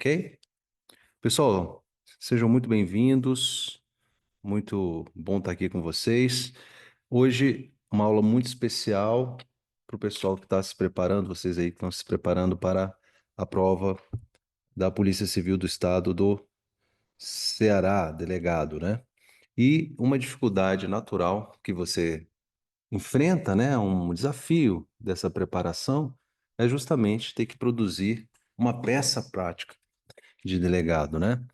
ok? Pessoal, sejam muito bem-vindos, muito bom estar aqui com vocês. Hoje, uma aula muito especial para o pessoal que está se preparando, vocês aí que estão se preparando para a prova da Polícia Civil do Estado do Ceará, delegado, né? E uma dificuldade natural que você enfrenta, né, um desafio dessa preparação é justamente ter que produzir uma peça prática de delegado, né?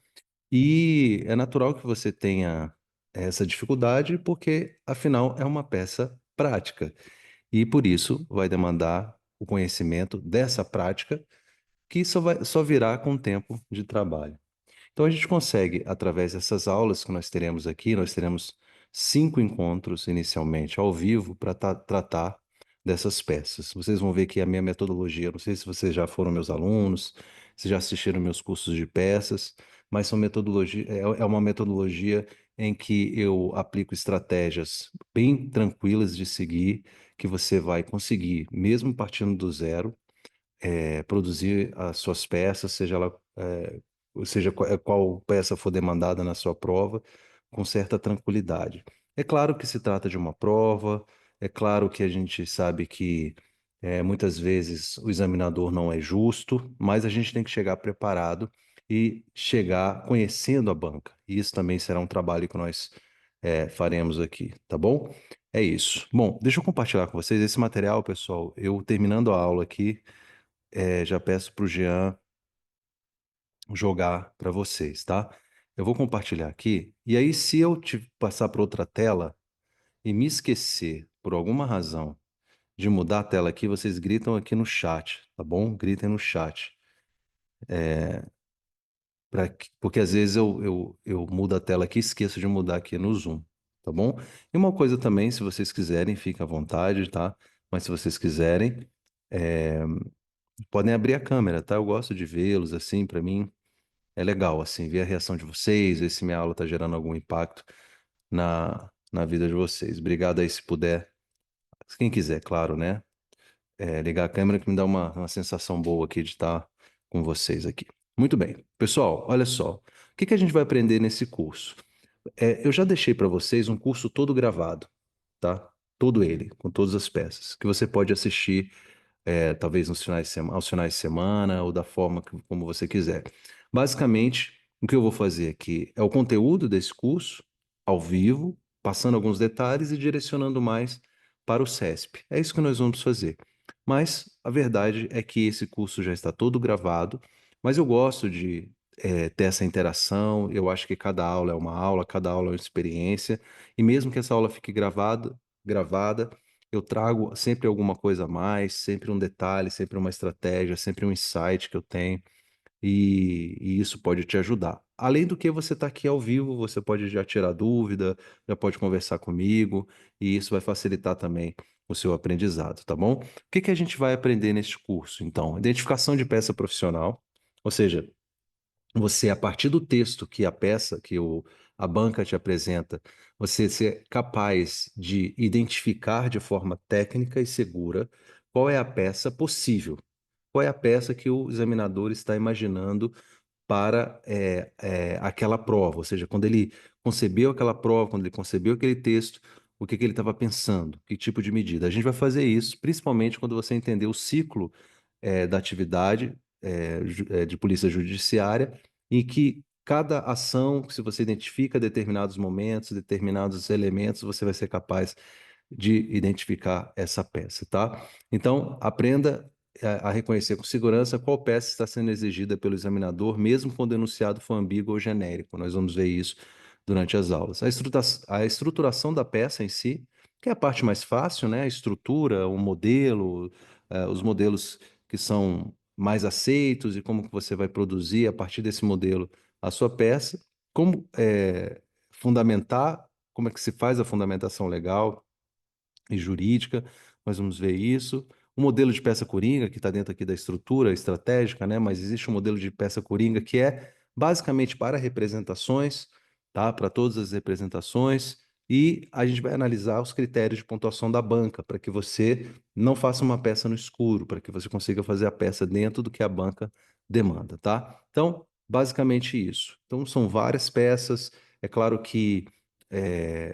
E é natural que você tenha essa dificuldade, porque afinal é uma peça prática. E por isso vai demandar o conhecimento dessa prática, que só virá com o tempo de trabalho. Então a gente consegue, através dessas aulas que nós teremos aqui, nós teremos 5 encontros inicialmente ao vivo para tratar dessas peças. Vocês vão ver que a minha metodologia, não sei se vocês já foram meus alunos, se já assistiram meus cursos de peças, mas são metodologia, é uma metodologia em que eu aplico estratégias bem tranquilas de seguir, que você vai conseguir, mesmo partindo do zero, produzir as suas peças, seja qual peça for demandada na sua prova, com certa tranquilidade. É claro que se trata de uma prova, é claro que a gente sabe que muitas vezes o examinador não é justo, mas a gente tem que chegar preparado e chegar conhecendo a banca. E isso também será um trabalho que nós faremos aqui, tá bom? É isso. Bom, deixa eu compartilhar com vocês esse material, pessoal. Eu terminando a aula aqui, já peço para o Jean jogar para vocês, tá? Eu vou compartilhar aqui, e aí se eu te passar para outra tela e me esquecer, por alguma razão, de mudar a tela aqui, vocês gritam aqui no chat, tá bom? Gritem no chat. Porque às vezes eu mudo a tela aqui e esqueço de mudar aqui no Zoom, tá bom? E uma coisa também, se vocês quiserem, fica à vontade, tá? Mas se vocês quiserem, é, podem abrir a câmera, tá? Eu gosto de vê-los assim, para mim. É legal, assim, ver a reação de vocês, ver se minha aula está gerando algum impacto na vida de vocês. Obrigado aí se puder, quem quiser, claro, né? Ligar a câmera que me dá uma sensação boa aqui de estar com vocês aqui. Muito bem. Pessoal, olha só. O que que a gente vai aprender nesse curso? Eu já deixei para vocês um curso todo gravado, tá? Todo ele, com todas as peças, que você pode assistir talvez aos finais de semana ou da forma como você quiser. Basicamente, o que eu vou fazer aqui é o conteúdo desse curso, ao vivo, passando alguns detalhes e direcionando mais para o CESP. É isso que nós vamos fazer. Mas a verdade é que esse curso já está todo gravado, mas eu gosto de ter essa interação. Eu acho que cada aula é uma aula, cada aula é uma experiência, e mesmo que essa aula fique gravada, eu trago sempre alguma coisa a mais, sempre um detalhe, sempre uma estratégia, sempre um insight que eu tenho, e isso pode te ajudar. Além do que você está aqui ao vivo, você pode já tirar dúvida, já pode conversar comigo, e isso vai facilitar também o seu aprendizado, tá bom? O que que a gente vai aprender neste curso, então? Identificação de peça profissional, ou seja, você, a partir do texto que a peça, a banca te apresenta, você ser capaz de identificar de forma técnica e segura qual é a peça possível, qual é a peça que o examinador está imaginando para aquela prova, ou seja, quando ele concebeu aquela prova, quando ele concebeu aquele texto, o que que ele estava pensando, que tipo de medida. A gente vai fazer isso, principalmente quando você entender o ciclo da atividade de polícia judiciária, em que cada ação, se você identifica determinados momentos, determinados elementos, você vai ser capaz de identificar essa peça, tá? Então, aprenda a reconhecer com segurança qual peça está sendo exigida pelo examinador, mesmo quando o enunciado for ambíguo ou genérico. Nós vamos ver isso durante as aulas. A estruturação da peça em si, que é a parte mais fácil, né? A estrutura, o modelo, os modelos que são mais aceitos e como que você vai produzir a partir desse modelo a sua peça, como fundamentar, como é que se faz a fundamentação legal e jurídica, nós vamos ver isso. O modelo de peça coringa, que está dentro aqui da estrutura estratégica, né? Mas existe um modelo de peça coringa que é basicamente para representações, tá? Para todas as representações. E a gente vai analisar os critérios de pontuação da banca, para que você não faça uma peça no escuro, para que você consiga fazer a peça dentro do que a banca demanda, tá? Então, basicamente isso. Então, são várias peças. É claro que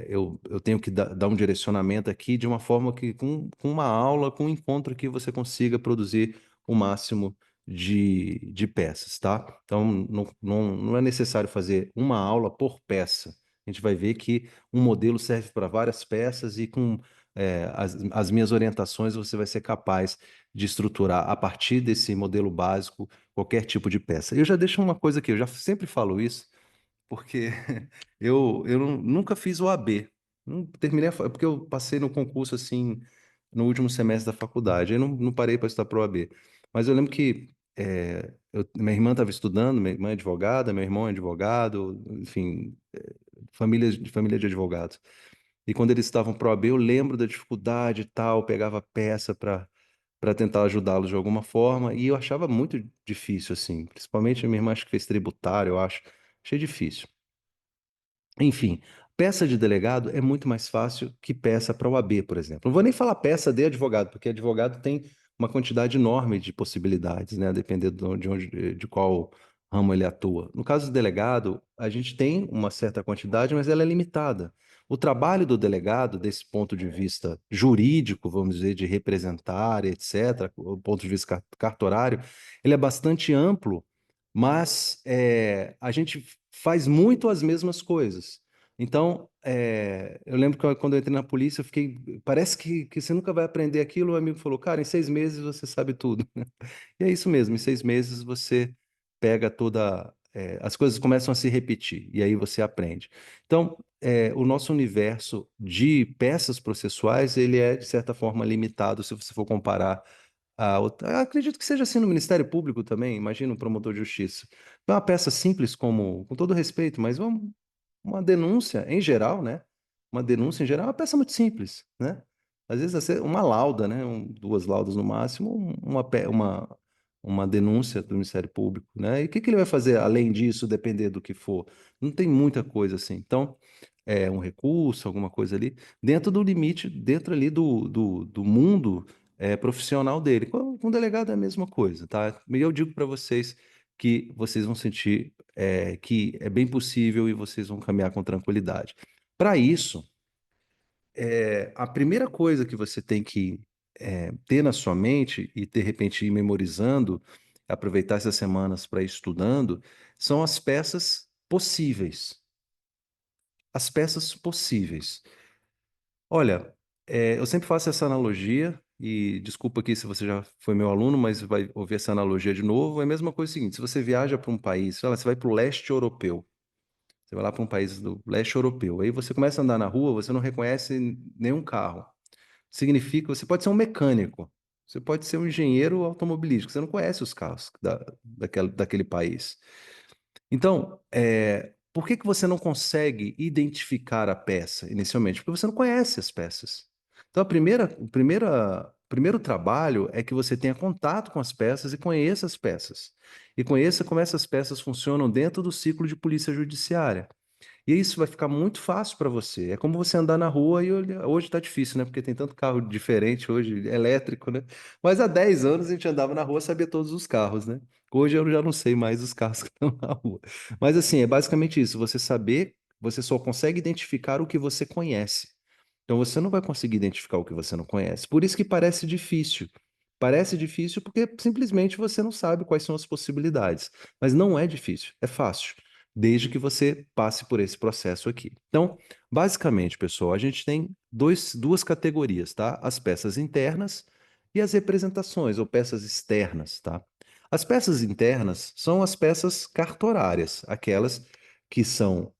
eu tenho que dar um direcionamento aqui de uma forma que, com uma aula, com um encontro que você consiga produzir o máximo de peças, tá? Então, não é necessário fazer uma aula por peça. A gente vai ver que um modelo serve para várias peças e com as minhas orientações você vai ser capaz de estruturar a partir desse modelo básico qualquer tipo de peça. Eu já deixo uma coisa aqui, eu já sempre falo isso, porque nunca fiz o AB. Não terminei, porque eu passei no concurso assim no último semestre da faculdade, aí não parei para estudar para o AB. Mas eu lembro que minha irmã estava estudando, minha irmã é advogada, meu irmão é advogado, enfim, família de advogados. E quando eles estavam pro AB, eu lembro da dificuldade e tal, pegava peça para tentar ajudá-los de alguma forma, e eu achava muito difícil, assim, principalmente a minha irmã acho que fez tributário, eu acho, achei difícil. Enfim, peça de delegado é muito mais fácil que peça para o AB, por exemplo. Não vou nem falar peça de advogado, porque advogado tem uma quantidade enorme de possibilidades, né? Dependendo de qual ramo ele atua. No caso do delegado, a gente tem uma certa quantidade, mas ela é limitada. O trabalho do delegado, desse ponto de vista jurídico, vamos dizer, de representar, etc., o ponto de vista cartorário, ele é bastante amplo, mas a gente faz muito as mesmas coisas. Então, eu lembro que quando eu entrei na polícia, eu fiquei. Parece que você nunca vai aprender aquilo. O amigo falou, cara, em 6 meses você sabe tudo. E é isso mesmo, em 6 meses você pega toda. As coisas começam a se repetir, e aí você aprende. Então, o nosso universo de peças processuais, ele é, de certa forma, limitado se você for comparar acredito que seja assim no Ministério Público também, imagina um promotor de justiça. Não é uma peça simples como, com todo respeito, mas uma denúncia em geral, né? Uma denúncia em geral é uma peça muito simples, né? Às vezes uma lauda, né? Duas laudas no máximo, uma denúncia do Ministério Público, né? E o que ele vai fazer além disso, depender do que for? Não tem muita coisa assim. Então, um recurso, alguma coisa ali, dentro do limite, dentro ali do mundo profissional dele. Com o delegado é a mesma coisa, tá? E eu digo para vocês que vocês vão sentir que é bem possível e vocês vão caminhar com tranquilidade. Para isso, a primeira coisa que você tem que ter na sua mente e de repente ir memorizando, aproveitar essas semanas para ir estudando, são as peças possíveis. As peças possíveis. Olha, eu sempre faço essa analogia, e desculpa aqui se você já foi meu aluno, mas vai ouvir essa analogia de novo. É a mesma coisa seguinte: se você viaja para um país, sei lá, você vai para o leste europeu, você vai lá para um país do leste europeu, aí você começa a andar na rua, você não reconhece nenhum carro. Significa, você pode ser um mecânico, você pode ser um engenheiro automobilístico, você não conhece os carros daquele país. Então, por que que você não consegue identificar a peça inicialmente? Porque você não conhece as peças. Então, o primeiro trabalho é que você tenha contato com as peças e conheça as peças. E conheça como essas peças funcionam dentro do ciclo de polícia judiciária. E isso vai ficar muito fácil para você. É como você andar na rua e olhar. Hoje está difícil, né? Porque tem tanto carro diferente hoje, elétrico, né? Mas há 10 anos a gente andava na rua e sabia todos os carros, né? Hoje eu já não sei mais os carros que estão na rua. Mas assim, é basicamente isso. Você saber, você só consegue identificar o que você conhece. Então você não vai conseguir identificar o que você não conhece. Por isso que parece difícil. Parece difícil porque simplesmente você não sabe quais são as possibilidades. Mas não é difícil, é fácil, desde que você passe por esse processo aqui. Então, basicamente, pessoal, a gente tem duas categorias, tá? As peças internas e as representações, ou peças externas, tá? As peças internas são as peças cartorárias, aquelas que são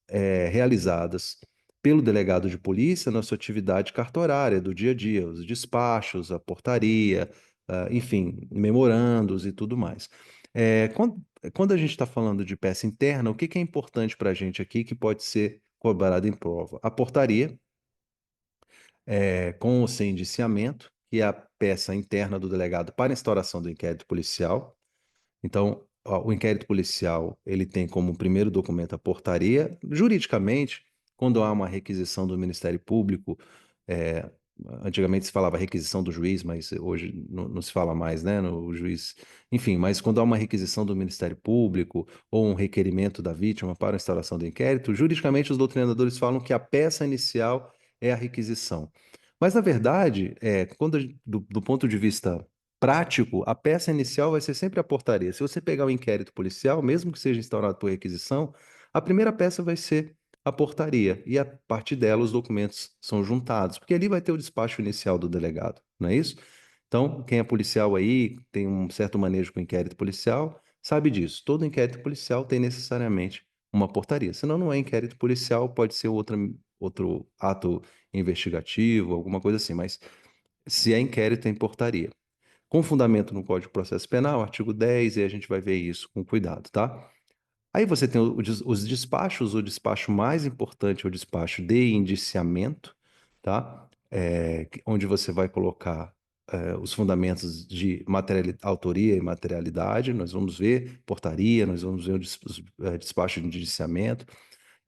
realizadas pelo delegado de polícia na sua atividade cartorária do dia a dia, os despachos, a portaria, enfim, memorandos e tudo mais. Quando a gente está falando de peça interna, o que que é importante para a gente aqui que pode ser cobrado em prova? A portaria, com ou sem indiciamento, que é a peça interna do delegado para instauração do inquérito policial. Então, ó, o inquérito policial, ele tem como primeiro documento a portaria. Juridicamente, quando há uma requisição do Ministério Público, é, antigamente se falava requisição do juiz, mas hoje não se fala mais, né? No juiz, enfim, mas quando há uma requisição do Ministério Público ou um requerimento da vítima para a instauração do inquérito, juridicamente os doutrinadores falam que a peça inicial é a requisição. Mas, na verdade, do ponto de vista prático, a peça inicial vai ser sempre a portaria. Se você pegar o inquérito policial, mesmo que seja instaurado por requisição, a primeira peça vai ser a portaria e a partir dela os documentos são juntados, porque ali vai ter o despacho inicial do delegado, não é isso? Então, quem é policial aí, tem um certo manejo com inquérito policial, sabe disso. Todo inquérito policial tem necessariamente uma portaria. Senão não é inquérito policial, pode ser outro ato investigativo, alguma coisa assim, mas se é inquérito, tem portaria. Com fundamento no Código de Processo Penal, artigo 10, e a gente vai ver isso com cuidado, tá? Aí você tem os despachos, o despacho mais importante é o despacho de indiciamento, tá? Onde você vai colocar os fundamentos de autoria e materialidade, nós vamos ver portaria, nós vamos ver os despacho de indiciamento,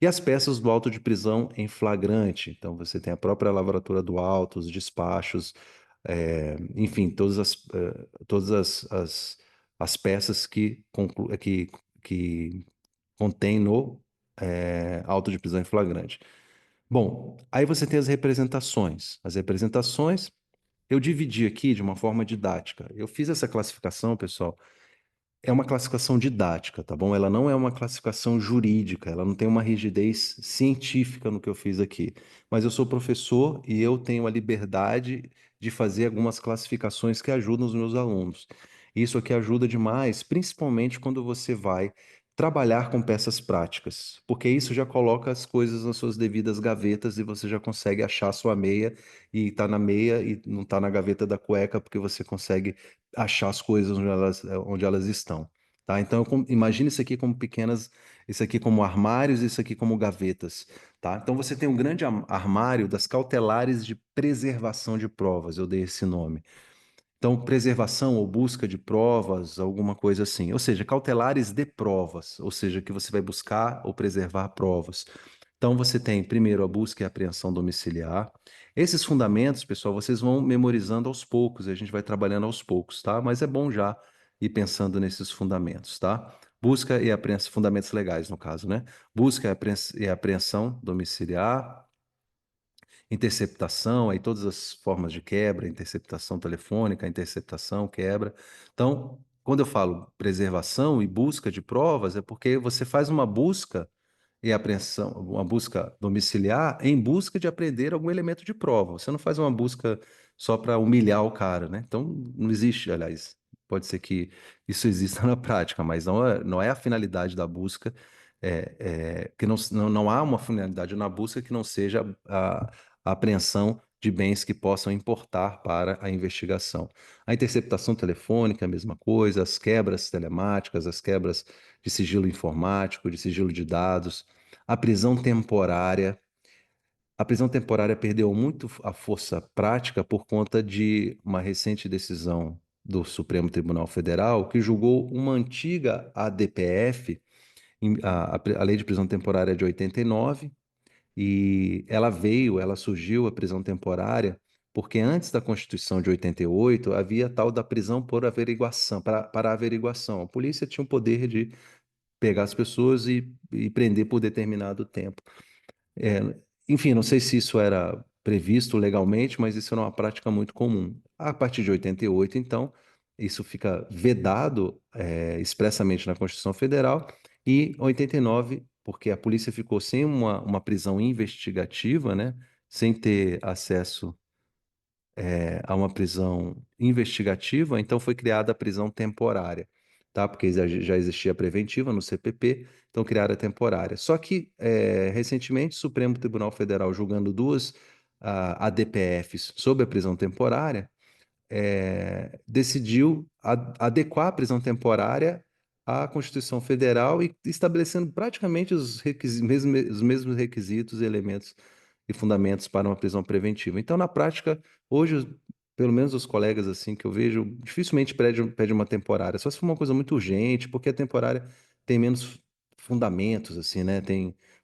e as peças do auto de prisão em flagrante. Então você tem a própria lavratura do auto, os despachos, enfim, todas as peças que contém no auto de prisão em flagrante. Bom, aí você tem as representações. As representações eu dividi aqui de uma forma didática. Eu fiz essa classificação, pessoal, é uma classificação didática, tá bom? Ela não é uma classificação jurídica, ela não tem uma rigidez científica no que eu fiz aqui. Mas eu sou professor e eu tenho a liberdade de fazer algumas classificações que ajudam os meus alunos. Isso aqui ajuda demais, principalmente quando você vai trabalhar com peças práticas, porque isso já coloca as coisas nas suas devidas gavetas e você já consegue achar a sua meia e tá na meia e não tá na gaveta da cueca, porque você consegue achar as coisas onde elas estão, tá? Então, imagine isso aqui como isso aqui como armários, isso aqui como gavetas, tá? Então, você tem um grande armário das cautelares de preservação de provas, eu dei esse nome. Então, preservação ou busca de provas, alguma coisa assim. Ou seja, cautelares de provas, ou seja, que você vai buscar ou preservar provas. Então, você tem primeiro a busca e a apreensão domiciliar. Esses fundamentos, pessoal, vocês vão memorizando aos poucos, a gente vai trabalhando aos poucos, tá? Mas é bom já ir pensando nesses fundamentos, tá? Busca e apreensão, fundamentos legais, no caso, né? Busca e apreensão domiciliar, interceptação, aí todas as formas de quebra, interceptação telefônica, interceptação, quebra. Então, quando eu falo preservação e busca de provas, é porque você faz uma busca e apreensão, uma busca domiciliar em busca de apreender algum elemento de prova. Você não faz uma busca só para humilhar o cara, né? Então, não existe, aliás, pode ser que isso exista na prática, mas não é a finalidade da busca, que não há uma finalidade na busca que não seja a apreensão de bens que possam importar para a investigação. A interceptação telefônica, a mesma coisa, as quebras telemáticas, as quebras de sigilo informático, de sigilo de dados, a prisão temporária. A prisão temporária perdeu muito a força prática por conta de uma recente decisão do Supremo Tribunal Federal que julgou uma antiga ADPF, a Lei de Prisão Temporária de 89, e ela surgiu, a prisão temporária, porque antes da Constituição de 88 havia tal da prisão por averiguação, para averiguação. A polícia tinha o poder de pegar as pessoas e prender por determinado tempo. É, enfim, não sei se isso era previsto legalmente, mas isso era uma prática muito comum. A partir de 88, então, isso fica vedado, expressamente na Constituição Federal, e 89, porque a polícia ficou sem uma prisão investigativa, né, sem ter acesso a uma prisão investigativa, então foi criada a prisão temporária, tá? Porque já existia a preventiva no CPP, então criaram a temporária. Só que, recentemente, o Supremo Tribunal Federal, julgando duas ADPFs sobre a prisão temporária, decidiu adequar a prisão temporária à Constituição Federal e estabelecendo praticamente os mesmos requisitos e elementos e fundamentos para uma prisão preventiva. Então, na prática, hoje, pelo menos os colegas assim que eu vejo, dificilmente pede uma temporária, só se for uma coisa muito urgente, porque a temporária tem menos fundamentos, assim, né?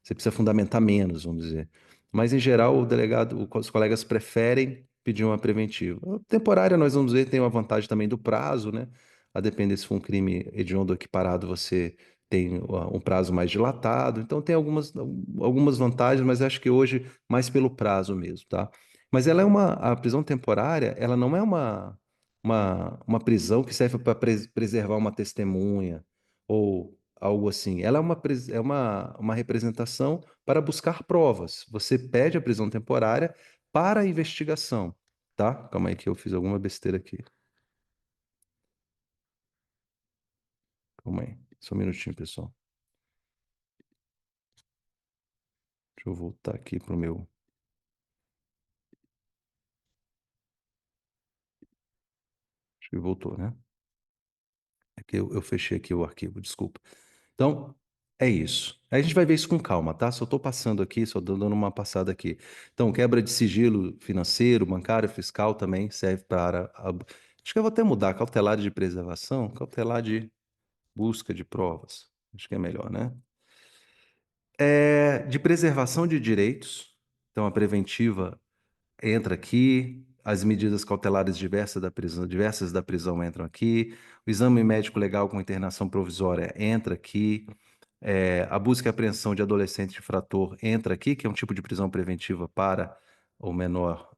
Você precisa fundamentar menos, vamos dizer. Mas, em geral, os colegas preferem pedir uma preventiva. A temporária, nós vamos ver, tem uma vantagem também do prazo, né? A depender se for um crime hediondo equiparado, você tem um prazo mais dilatado. Então, tem algumas vantagens, mas acho que hoje mais pelo prazo mesmo, tá? Mas a prisão temporária, ela não é uma prisão que serve para preservar uma testemunha ou algo assim. Ela é uma representação para buscar provas. Você pede a prisão temporária para a investigação, tá? Calma aí que eu fiz alguma besteira aqui. Calma aí. Só um minutinho, pessoal. Deixa eu voltar aqui pro meu. Acho que voltou, né? É que eu fechei aqui o arquivo, desculpa. Então, é isso. A gente vai ver isso com calma, tá? Só estou passando aqui, só dando uma passada aqui. Então, quebra de sigilo financeiro, bancário, fiscal também serve para. Acho que eu vou até mudar, cautelar de preservação, cautelar de busca de provas. Acho que é melhor, né? De preservação de direitos. Então, a preventiva entra aqui, as medidas cautelares diversas da prisão entram aqui, o exame médico legal com internação provisória entra aqui, a busca e apreensão de adolescente infrator entra aqui, que é um tipo de prisão preventiva para o menor,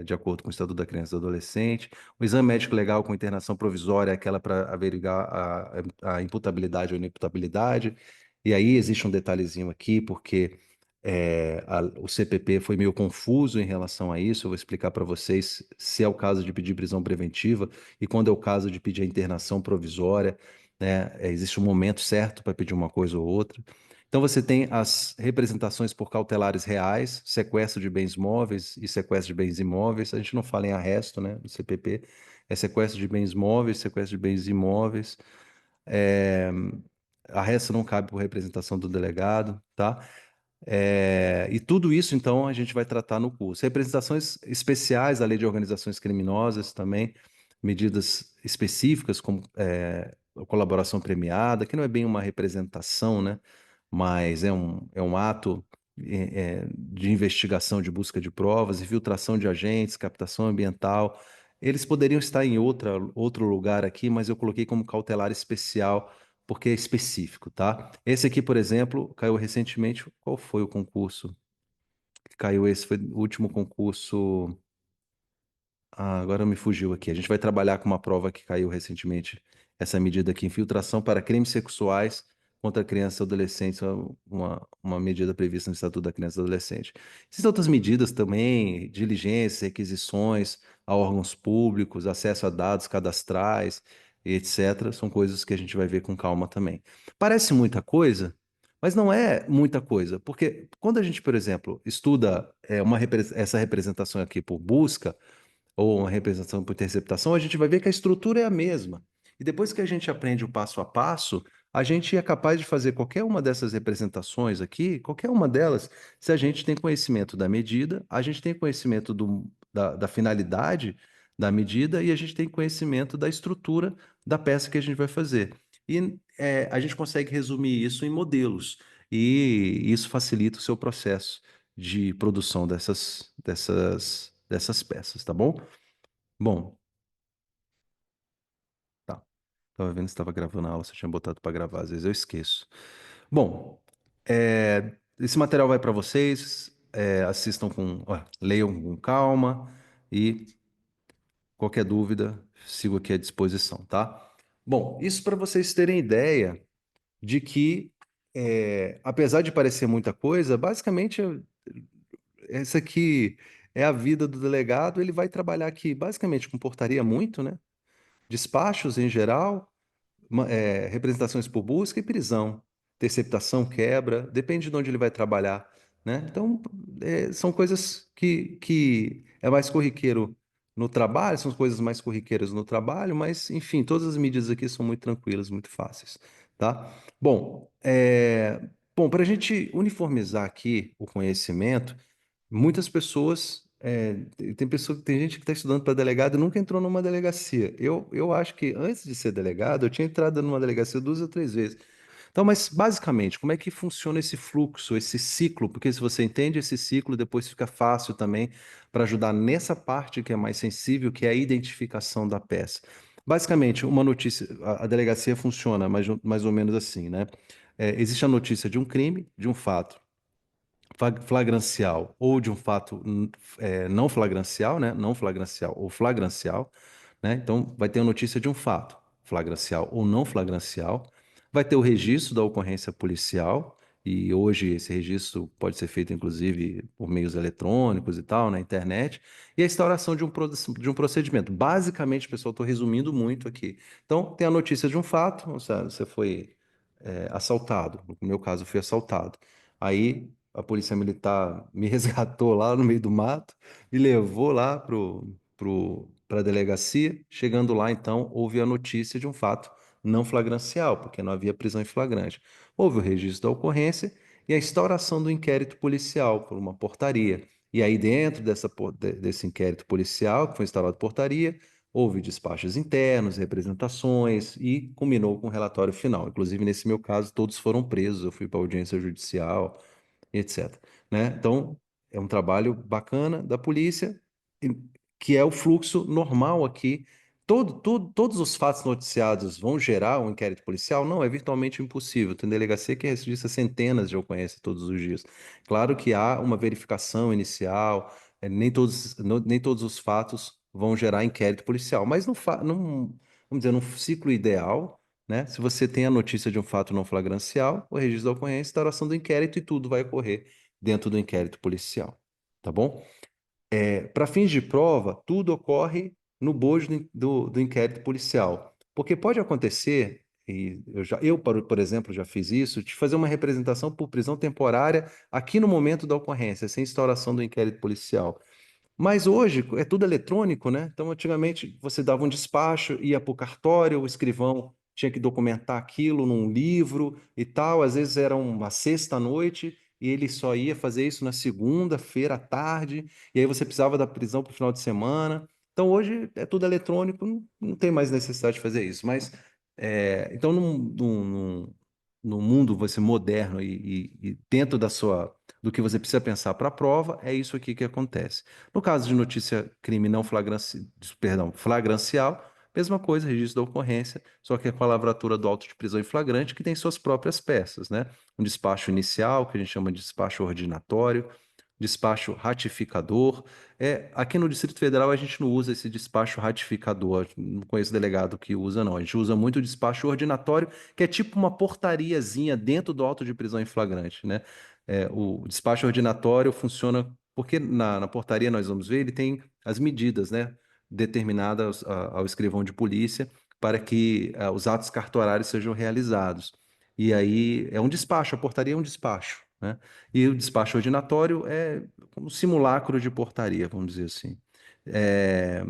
de acordo com o Estatuto da Criança e do Adolescente. O exame médico legal com internação provisória é aquela para averiguar a imputabilidade ou inimputabilidade. E aí existe um detalhezinho aqui, porque o CPP foi meio confuso em relação a isso. Eu vou explicar para vocês se é o caso de pedir prisão preventiva e quando é o caso de pedir a internação provisória, né? Existe um momento certo para pedir uma coisa ou outra. Então você tem as representações por cautelares reais, sequestro de bens móveis e sequestro de bens imóveis. A gente não fala em arresto, né, no CPP. É sequestro de bens móveis, sequestro de bens imóveis. É, Arresto não cabe por representação do delegado, tá? E tudo isso, então, a gente vai tratar no curso. Representações especiais da lei de organizações criminosas também, medidas específicas, como a colaboração premiada, que não é bem uma representação, né? Mas é um ato de investigação, de busca de provas, infiltração de agentes, captação ambiental. Eles poderiam estar em outro lugar aqui, mas eu coloquei como cautelar especial porque é específico, tá? Esse aqui, por exemplo, caiu recentemente. Qual foi o concurso que caiu? Esse foi o último concurso. Agora me fugiu aqui. A gente vai trabalhar com uma prova que caiu recentemente. Essa medida aqui, infiltração para crimes sexuais contra crianças e adolescentes, uma medida prevista no Estatuto da Criança e do Adolescente. Existem outras medidas também, diligências, requisições a órgãos públicos, acesso a dados cadastrais, e etc. São coisas que a gente vai ver com calma também. Parece muita coisa, mas não é muita coisa, porque quando a gente, por exemplo, estuda essa representação aqui por busca, ou uma representação por interceptação, a gente vai ver que a estrutura é a mesma. E depois que a gente aprende o passo a passo, a gente é capaz de fazer qualquer uma dessas representações aqui, qualquer uma delas, se a gente tem conhecimento da medida, a gente tem conhecimento da finalidade da medida e a gente tem conhecimento da estrutura da peça que a gente vai fazer. E a gente consegue resumir isso em modelos. E isso facilita o seu processo de produção dessas peças, tá bom? Bom, tá. Tava vendo se estava gravando a aula, se eu tinha botado para gravar, às vezes eu esqueço. Bom, esse material vai para vocês, assistam leiam com calma e qualquer dúvida, sigo aqui à disposição, tá? Bom, isso para vocês terem ideia de que, apesar de parecer muita coisa, basicamente essa aqui é a vida do delegado, ele vai trabalhar aqui basicamente com portaria muito, né? Despachos em geral, representações por busca e prisão, interceptação, quebra, depende de onde ele vai trabalhar, né? Então, são coisas que é mais corriqueiro no trabalho, são coisas mais corriqueiras no trabalho, mas, enfim, todas as medidas aqui são muito tranquilas, muito fáceis, tá? Bom, para a gente uniformizar aqui o conhecimento, muitas pessoas, tem gente que está estudando para delegado e nunca entrou numa delegacia. Eu acho que antes de ser delegado, eu tinha entrado numa delegacia 2 ou 3 vezes. Então, mas basicamente, como é que funciona esse fluxo, esse ciclo? Porque se você entende esse ciclo, depois fica fácil também para ajudar nessa parte que é mais sensível, que é a identificação da peça. Basicamente, uma notícia, a delegacia funciona mais ou menos assim, né? Existe a notícia de um crime, de um fato flagrancial ou de um fato não flagrancial, né? Não flagrancial ou flagrancial, né? Então, vai ter a notícia de um fato flagrancial ou não flagrancial, vai ter o registro da ocorrência policial, e hoje esse registro pode ser feito, inclusive, por meios eletrônicos e tal, na internet, e a instauração de um procedimento. Basicamente, pessoal, estou resumindo muito aqui. Então, tem a notícia de um fato, ou seja, você foi assaltado, no meu caso, eu fui assaltado. Aí a polícia militar me resgatou lá no meio do mato, me levou lá para a delegacia. Chegando lá, então, houve a notícia de um fato não flagrancial, porque não havia prisão em flagrante. Houve o registro da ocorrência e a instauração do inquérito policial por uma portaria. E aí, dentro desse inquérito policial, que foi instaurado portaria, houve despachos internos, representações e culminou com o relatório final. Inclusive, nesse meu caso, todos foram presos. Eu fui para a audiência judicial, etc. Né? Então, é um trabalho bacana da polícia, e- que é o fluxo normal aqui. Todos os fatos noticiados vão gerar um inquérito policial? Não, é virtualmente impossível. Tem delegacia que registra centenas de ocorrências todos os dias. Claro que há uma verificação inicial, nem todos os fatos vão gerar inquérito policial, mas vamos dizer, num ciclo ideal, né? Se você tem a notícia de um fato não flagrancial, o registro da ocorrência, instauração do inquérito e tudo vai ocorrer dentro do inquérito policial, tá bom? Para fins de prova, tudo ocorre no bojo do inquérito policial, porque pode acontecer, e por exemplo, já fiz isso, de fazer uma representação por prisão temporária aqui no momento da ocorrência, sem instauração do inquérito policial. Mas hoje é tudo eletrônico, né? Então, antigamente, você dava um despacho, ia para o cartório, o escrivão tinha que documentar aquilo num livro e tal. Às vezes era uma sexta-noite e ele só ia fazer isso na segunda-feira à tarde, e aí você precisava da prisão para o final de semana. Então, hoje é tudo eletrônico, não tem mais necessidade de fazer isso. Mas, então, num mundo você moderno e dentro do que você precisa pensar para a prova, é isso aqui que acontece. No caso de notícia crime não flagrancial, mesma coisa, registro da ocorrência, só que é com a lavratura do auto de prisão em flagrante, que tem suas próprias peças, né? Um despacho inicial, que a gente chama de despacho ordinatório, despacho ratificador. Aqui no Distrito Federal a gente não usa esse despacho ratificador, não conheço delegado que usa, não. A gente usa muito o despacho ordinatório, que é tipo uma portariazinha dentro do auto de prisão em flagrante, né? O despacho ordinatório funciona porque na portaria nós vamos ver, ele tem as medidas, né, determinadas ao escrivão de polícia para que os atos cartorários sejam realizados. E aí é um despacho, a portaria é um despacho, né? E o despacho ordinatório é um simulacro de portaria, vamos dizer assim. É,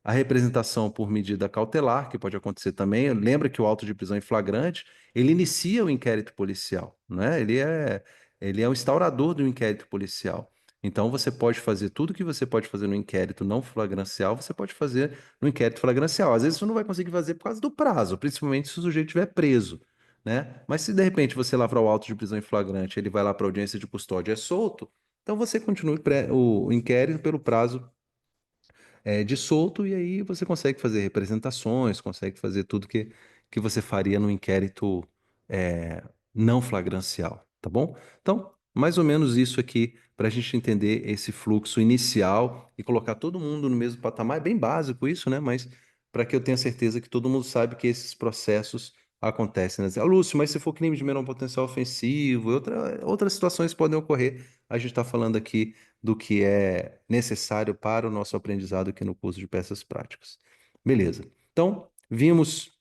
a representação por medida cautelar, que pode acontecer também. Lembra que o auto de prisão em flagrante, ele inicia o inquérito policial, né? Ele é o instaurador do inquérito policial. Então, você pode fazer tudo que você pode fazer no inquérito não flagrancial, você pode fazer no inquérito flagrancial. Às vezes, você não vai conseguir fazer por causa do prazo, principalmente se o sujeito estiver preso, né? Mas se de repente você lavrar o auto de prisão em flagrante, ele vai lá para audiência de custódia e é solto, então você continua o inquérito pelo prazo de solto, e aí você consegue fazer representações, consegue fazer tudo que você faria no inquérito é, não flagrancial, tá bom? Então, mais ou menos isso aqui, para a gente entender esse fluxo inicial e colocar todo mundo no mesmo patamar. É bem básico isso, né? Mas para que eu tenha certeza que todo mundo sabe que esses processos acontecem, né? Lúcio, mas se for crime de menor potencial ofensivo, outras situações podem ocorrer. A gente está falando aqui do que é necessário para o nosso aprendizado aqui no curso de peças práticas. Beleza. Então, vimos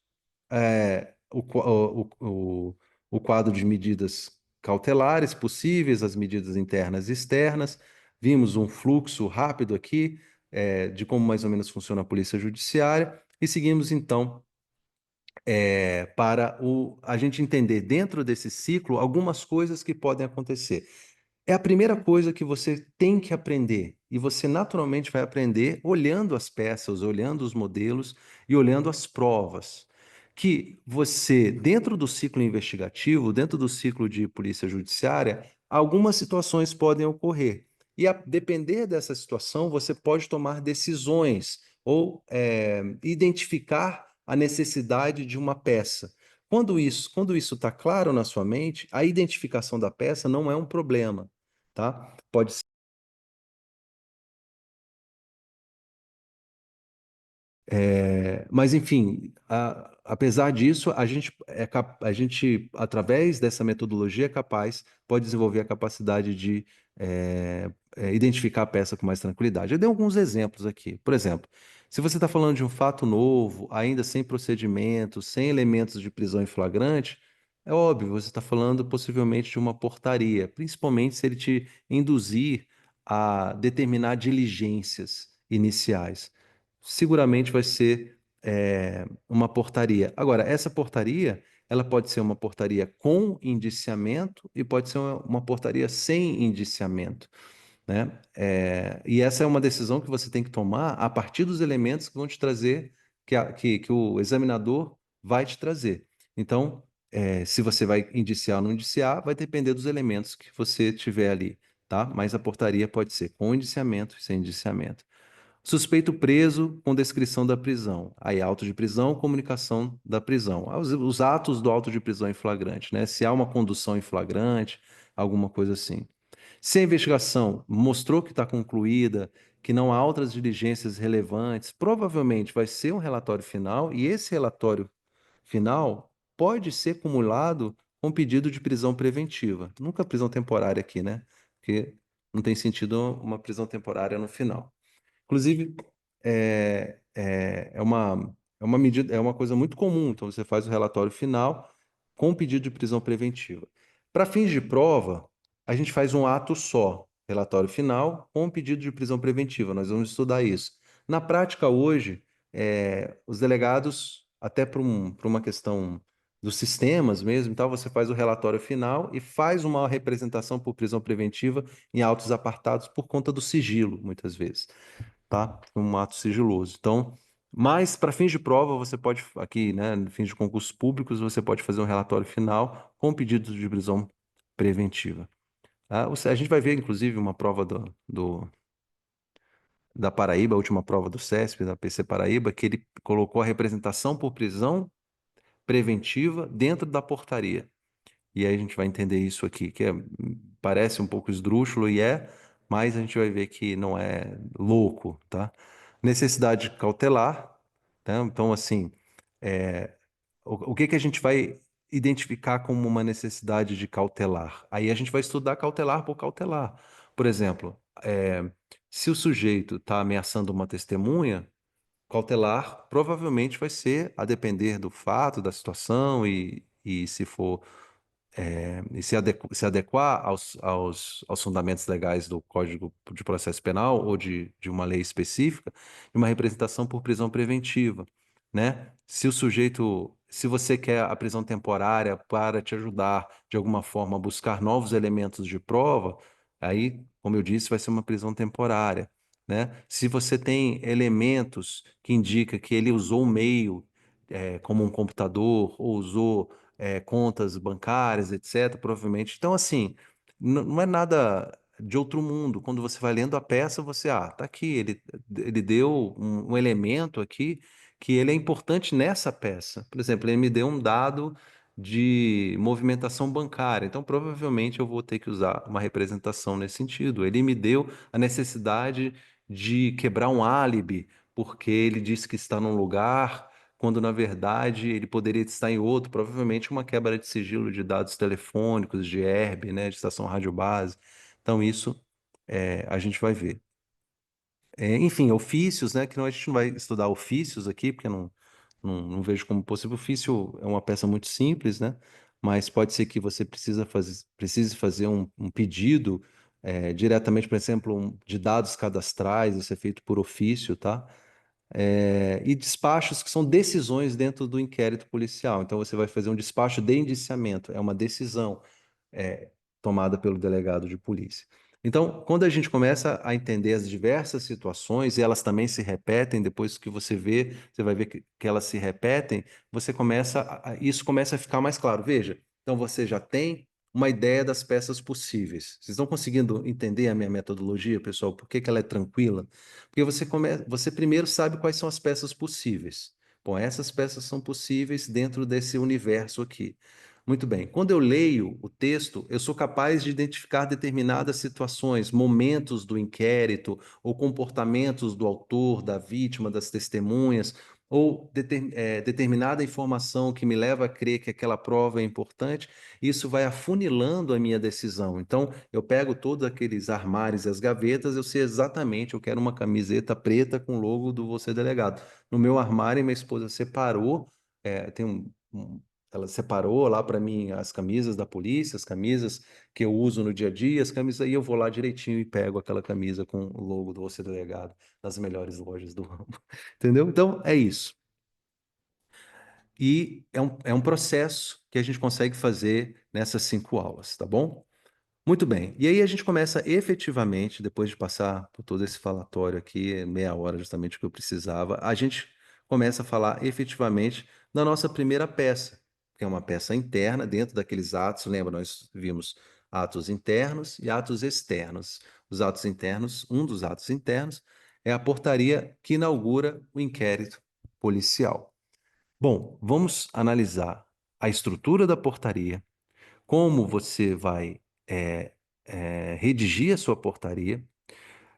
o quadro de medidas cautelares possíveis, as medidas internas e externas. Vimos um fluxo rápido aqui, de como mais ou menos funciona a polícia judiciária. E seguimos, então, para a gente entender dentro desse ciclo algumas coisas que podem acontecer. É a primeira coisa que você tem que aprender, e você naturalmente vai aprender olhando as peças, olhando os modelos e olhando as provas, que você, dentro do ciclo investigativo, dentro do ciclo de polícia judiciária, algumas situações podem ocorrer. E a depender dessa situação, você pode tomar decisões ou identificar a necessidade de uma peça. Quando isso está claro na sua mente, a identificação da peça não é um problema, tá? Pode mas, enfim, apesar disso, a gente, através dessa metodologia, é capaz, pode desenvolver a capacidade de identificar a peça com mais tranquilidade. Eu dei alguns exemplos aqui. Por exemplo, se você está falando de um fato novo, ainda sem procedimento, sem elementos de prisão em flagrante, é óbvio, você está falando possivelmente de uma portaria, principalmente se ele te induzir a determinar diligências iniciais seguramente vai ser uma portaria. Agora, essa portaria, ela pode ser uma portaria com indiciamento e pode ser uma portaria sem indiciamento, né? E essa é uma decisão que você tem que tomar a partir dos elementos que vão te trazer, que o examinador vai te trazer. Então, se você vai indiciar ou não indiciar, vai depender dos elementos que você tiver ali, tá? Mas a portaria pode ser com indiciamento e sem indiciamento. Suspeito preso com descrição da prisão. Aí, auto de prisão, comunicação da prisão. Os atos do auto de prisão em flagrante, né? Se há uma condução em flagrante, alguma coisa assim. Se a investigação mostrou que está concluída, que não há outras diligências relevantes, provavelmente vai ser um relatório final, e esse relatório final pode ser cumulado com pedido de prisão preventiva. Nunca prisão temporária aqui, né? Porque não tem sentido uma prisão temporária no final. Inclusive, é uma medida, é uma coisa muito comum. Então, você faz o relatório final com pedido de prisão preventiva. Para fins de prova, a gente faz um ato só, relatório final com pedido de prisão preventiva. Nós vamos estudar isso. Na prática, hoje, os delegados, até por uma questão dos sistemas mesmo, então você faz o relatório final e faz uma representação por prisão preventiva em autos apartados por conta do sigilo, muitas vezes, tá? Um ato sigiloso. Então, mas para fins de prova, você pode, aqui, né, fins de concursos públicos, você pode fazer um relatório final com pedido de prisão preventiva. Tá? A gente vai ver, inclusive, uma prova da Paraíba, a última prova do CESP, da PC Paraíba, que ele colocou a representação por prisão preventiva dentro da portaria. E aí a gente vai entender isso aqui, que parece um pouco esdrúxulo e mas a gente vai ver que não é louco, tá? Necessidade cautelar, tá? Então, assim, o que que a gente vai identificar como uma necessidade de cautelar? Aí a gente vai estudar cautelar por cautelar. Por exemplo, se o sujeito está ameaçando uma testemunha, cautelar provavelmente vai ser a depender do fato, da situação e se for e se adequar aos fundamentos legais do Código de Processo Penal ou de uma lei específica, de uma representação por prisão preventiva, né? Se você quer a prisão temporária para te ajudar de alguma forma a buscar novos elementos de prova, aí, como eu disse, vai ser uma prisão temporária, né? Se você tem elementos que indicam que ele usou o meio, como um computador ou usou contas bancárias, etc., provavelmente. Então, assim, não é nada de outro mundo. Quando você vai lendo a peça, você, tá aqui, ele deu um elemento aqui que ele é importante nessa peça. Por exemplo, ele me deu um dado de movimentação bancária, então provavelmente eu vou ter que usar uma representação nesse sentido. Ele me deu a necessidade de quebrar um álibi, porque ele disse que está num lugar quando na verdade ele poderia estar em outro, provavelmente uma quebra de sigilo de dados telefônicos, de herb, né, de estação rádio base. Então isso a gente vai ver. Enfim, ofícios, né, que a gente não vai estudar ofícios aqui, porque não vejo como possível. Ofício é uma peça muito simples, né, mas pode ser que você precise fazer um pedido diretamente, por exemplo, de dados cadastrais, isso é feito por ofício, tá? E despachos que são decisões dentro do inquérito policial. Então, você vai fazer um despacho de indiciamento, é uma decisão é, tomada pelo delegado de polícia. Então, quando a gente começa a entender as diversas situações, e elas também se repetem, depois que você vê, você vai ver que elas se repetem, você começa, isso começa a ficar mais claro. Veja, então você já tem uma ideia das peças possíveis. Vocês estão conseguindo entender a minha metodologia, pessoal? Por que que ela é tranquila? Porque você primeiro sabe quais são as peças possíveis. Bom, essas peças são possíveis dentro desse universo aqui. Muito bem. Quando eu leio o texto, eu sou capaz de identificar determinadas situações, momentos do inquérito, ou comportamentos do autor, da vítima, das testemunhas, ou determinada informação que me leva a crer que aquela prova é importante. Isso vai afunilando a minha decisão. Então, eu pego todos aqueles armários e as gavetas, eu sei exatamente, eu quero uma camiseta preta com o logo do Você Delegado. No meu armário, minha esposa separou, tem ela separou lá para mim as camisas da polícia, as camisas que eu uso no dia a dia, as camisas, e eu vou lá direitinho e pego aquela camisa com o logo do Você Delegado nas melhores lojas do ramo. Entendeu? Então, é isso. E é um processo que a gente consegue fazer nessas 5 aulas, tá bom? Muito bem. E aí a gente começa efetivamente, depois de passar por todo esse falatório aqui, meia hora justamente o que eu precisava, a gente começa a falar efetivamente da nossa primeira peça, que é uma peça interna dentro daqueles atos. Lembra, nós vimos atos internos e atos externos. Os atos internos, um dos atos internos é a portaria que inaugura o inquérito policial. Bom, vamos analisar a estrutura da portaria, como você vai redigir a sua portaria,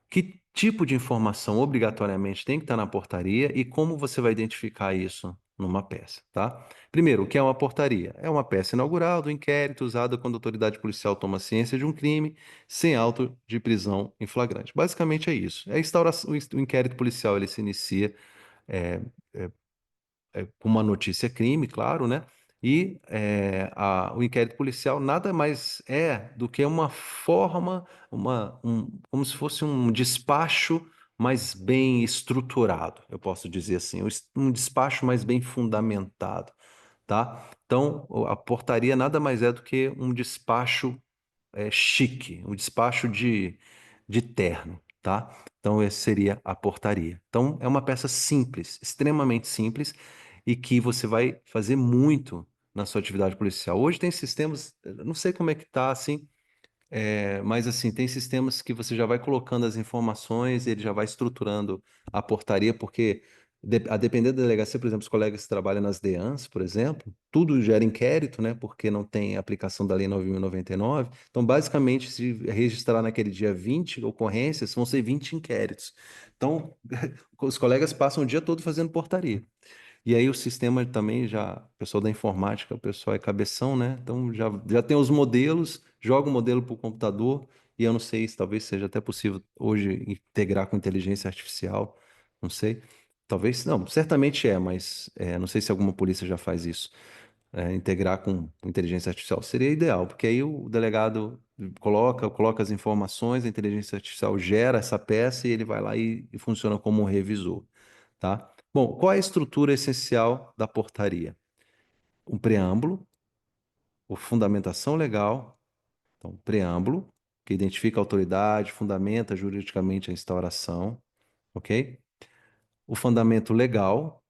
que tipo de informação obrigatoriamente tem que estar na portaria e como você vai identificar isso numa peça, tá? Primeiro, o que é uma portaria? É uma peça inaugural do inquérito usada quando a autoridade policial toma ciência de um crime sem auto de prisão em flagrante. Basicamente é isso. É a instauração, o inquérito policial ele se inicia é, com uma notícia crime, claro, né? E o inquérito policial nada mais é do que uma forma, como se fosse um despacho mais bem estruturado, eu posso dizer assim, um despacho mais bem fundamentado, tá? Então, a portaria nada mais é do que um despacho chique, um despacho de terno, tá? Então, essa seria a portaria. Então, é uma peça simples, extremamente simples, e que você vai fazer muito na sua atividade policial. Hoje tem sistemas, eu não sei como é que tá, assim, mas assim, tem sistemas que você já vai colocando as informações, ele já vai estruturando a portaria, porque a depender da delegacia, por exemplo, os colegas que trabalham nas DEANs, por exemplo, tudo gera inquérito, né? Porque não tem aplicação da Lei 9.099. Então, basicamente, se registrar naquele dia 20 ocorrências, vão ser 20 inquéritos. Então, os colegas passam o dia todo fazendo portaria. E aí o sistema também já, o pessoal da informática, o pessoal é cabeção, né? Então já tem os modelos, joga o modelo para o computador, e eu não sei se talvez seja até possível hoje integrar com inteligência artificial, não sei. Talvez, não, certamente é, mas não sei se alguma polícia já faz isso. Integrar com inteligência artificial seria ideal, porque aí o delegado coloca as informações, a inteligência artificial gera essa peça e ele vai lá e funciona como um revisor, tá? Bom, qual é a estrutura essencial da portaria? Um preâmbulo, o fundamentação legal, então, preâmbulo, que identifica a autoridade, fundamenta juridicamente a instauração, ok? O fundamento legal,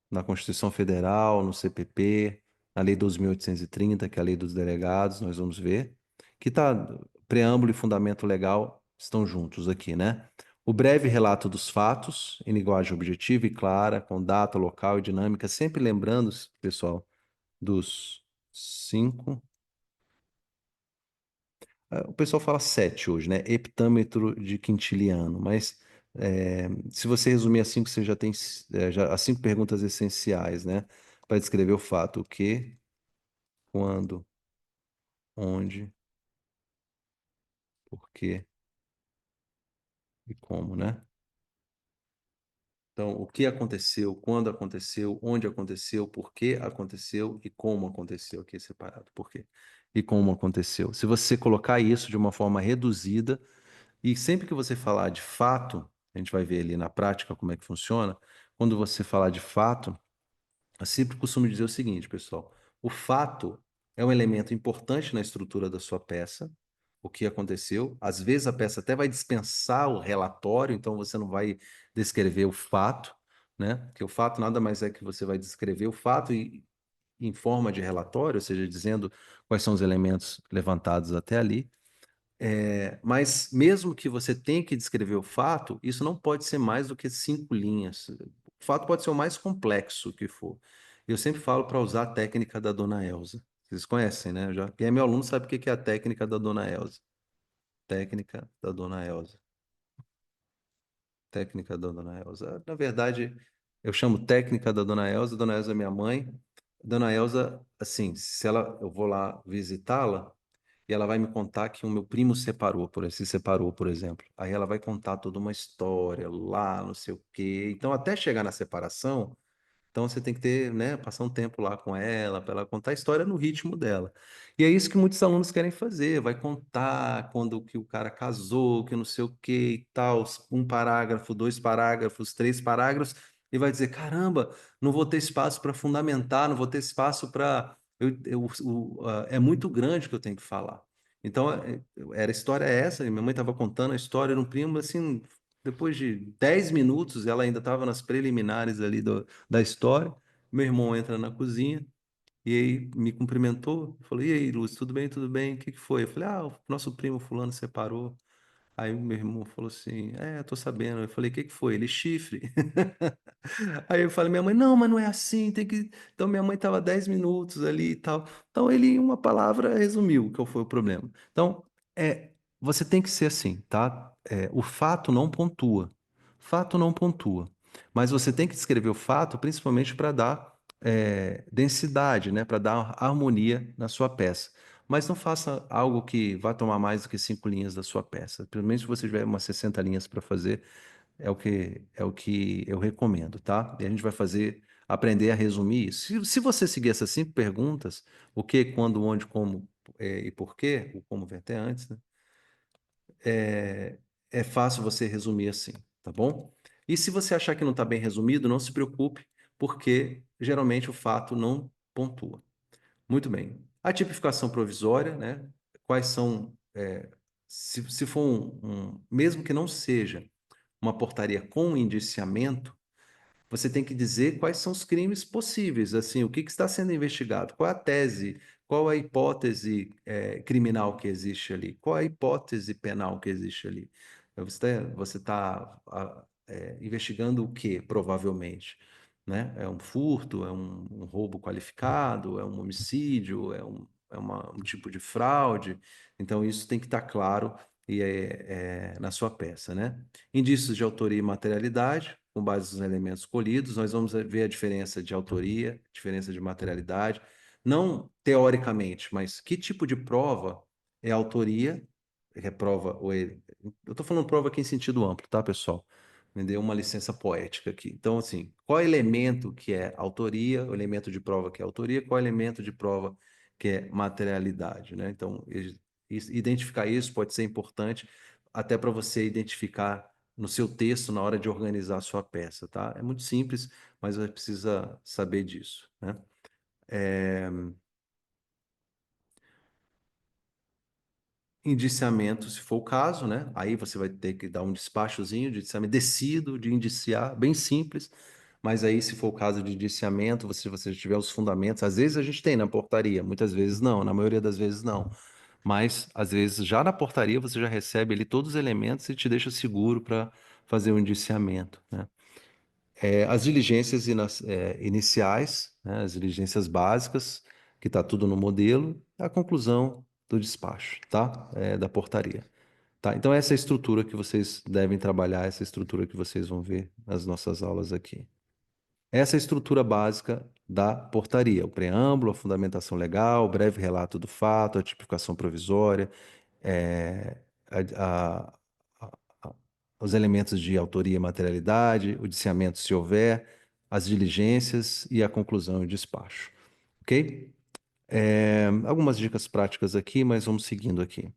na Constituição Federal, no CPP, na Lei 12.830, que é a Lei dos Delegados, nós vamos ver, que tá, preâmbulo e fundamento legal estão juntos aqui, né? O breve relato dos fatos, em linguagem objetiva e clara, com data, local e dinâmica, sempre lembrando, pessoal, dos 5. O pessoal fala 7 hoje, né? Heptâmetro de quintiliano, mas se você resumir as 5, você já tem as 5 perguntas essenciais, né? Para descrever o fato: o que, quando, onde, por quê e como, né? Então, o que aconteceu, quando aconteceu, onde aconteceu, por que aconteceu e como aconteceu, aqui é separado, por quê e como aconteceu. Se você colocar isso de uma forma reduzida, e sempre que você falar de fato, a gente vai ver ali na prática como é que funciona. Quando você falar de fato, eu sempre costumo dizer o seguinte, pessoal: o fato é um elemento importante na estrutura da sua peça, o que aconteceu. Às vezes a peça até vai dispensar o relatório, então você não vai descrever o fato, né? Porque o fato nada mais é que você vai descrever o fato e em forma de relatório, ou seja, dizendo quais são os elementos levantados até ali. Mas mesmo que você tenha que descrever o fato, isso não pode ser mais do que 5 linhas. O fato pode ser o mais complexo que for. Eu sempre falo para usar a técnica da Dona Elza. Vocês conhecem, né? Quem é meu aluno sabe o que é a técnica da Dona Elza. Técnica da Dona Elza. Técnica da Dona Elza. Na verdade, eu chamo técnica da Dona Elza. Dona Elza é minha mãe. Dona Elza, assim, se ela, eu vou lá visitá-la, e ela vai me contar que o meu primo se separou, por exemplo. Aí ela vai contar toda uma história lá, não sei o quê. Então, até chegar na separação, então você tem que ter, né, passar um tempo lá com ela, para ela contar a história no ritmo dela. E é isso que muitos alunos querem fazer, vai contar quando que o cara casou, que não sei o quê e tal, um parágrafo, 2 parágrafos, 3 parágrafos, e vai dizer, caramba, não vou ter espaço para fundamentar, não vou ter espaço para... é muito grande o que eu tenho que falar. Então, era a história essa, e minha mãe estava contando a história de um primo, assim, depois de 10 minutos, ela ainda estava nas preliminares ali da história. Meu irmão entra na cozinha e aí me cumprimentou. Falou: E aí, Lúcio, tudo bem? Tudo bem? O que que foi? Eu falei: Ah, o nosso primo Fulano separou. Aí meu irmão falou assim: É, tô sabendo. Eu falei: O que que foi? Ele chifre. Aí eu falei: Minha mãe, não, mas não é assim. Tem que. Então minha mãe estava 10 minutos ali e tal. Então ele, em uma palavra, resumiu qual foi o problema. Então, é, você tem que ser assim, tá? O fato não pontua. Fato não pontua. Mas você tem que descrever o fato principalmente para dar densidade, né? Para dar harmonia na sua peça. Mas não faça algo que vá tomar mais do que 5 linhas da sua peça. Pelo menos se você tiver umas 60 linhas para fazer, é o que eu recomendo, tá? E a gente vai aprender a resumir isso. Se você seguir essas 5 perguntas, o que, quando, onde, como e por quê, o como vem até antes, né? É, é fácil você resumir assim, tá bom? E se você achar que não está bem resumido, não se preocupe, porque geralmente o fato não pontua. Muito bem. A tipificação provisória, né? Quais são, se for mesmo que não seja uma portaria com indiciamento, você tem que dizer quais são os crimes possíveis, assim, o que que está sendo investigado, qual é a tese, qual é a hipótese criminal que existe ali, qual é a hipótese penal que existe ali. Você tá investigando o que, provavelmente, né? É um furto, é um roubo qualificado, é um homicídio, um tipo de fraude. Então, isso tem que estar claro na sua peça, né? Indícios de autoria e materialidade, com base nos elementos escolhidos, nós vamos ver a diferença de autoria, diferença de materialidade, não teoricamente, mas que tipo de prova é autoria, é prova, eu estou falando prova aqui em sentido amplo, tá, pessoal? Me deu uma licença poética aqui. Então, assim, qual elemento que é autoria, o elemento de prova que é autoria, qual elemento de prova que é materialidade, né? Então, identificar isso pode ser importante até para você identificar no seu texto na hora de organizar a sua peça, tá? É muito simples, mas você precisa saber disso, né? É, Indiciamento, se for o caso, né? Aí você vai ter que dar um despachozinho de indiciamento, decido de indiciar, bem simples, mas aí, se for o caso de indiciamento, você já tiver os fundamentos, às vezes a gente tem na portaria, muitas vezes não, na maioria das vezes não. Mas, às vezes, já na portaria você já recebe ali todos os elementos e te deixa seguro para fazer o indiciamento, né? As diligências iniciais, né, as diligências básicas, que está tudo no modelo, a conclusão do despacho, tá? Da portaria. Tá? Então, essa é a estrutura que vocês devem trabalhar, essa estrutura que vocês vão ver nas nossas aulas aqui. Essa é a estrutura básica da portaria: o preâmbulo, a fundamentação legal, o breve relato do fato, a tipificação provisória, é, a- a- a- os elementos de autoria e materialidade, o diciamento, se houver, as diligências e a conclusão e o despacho. Ok? Algumas dicas práticas aqui, mas vamos seguindo aqui.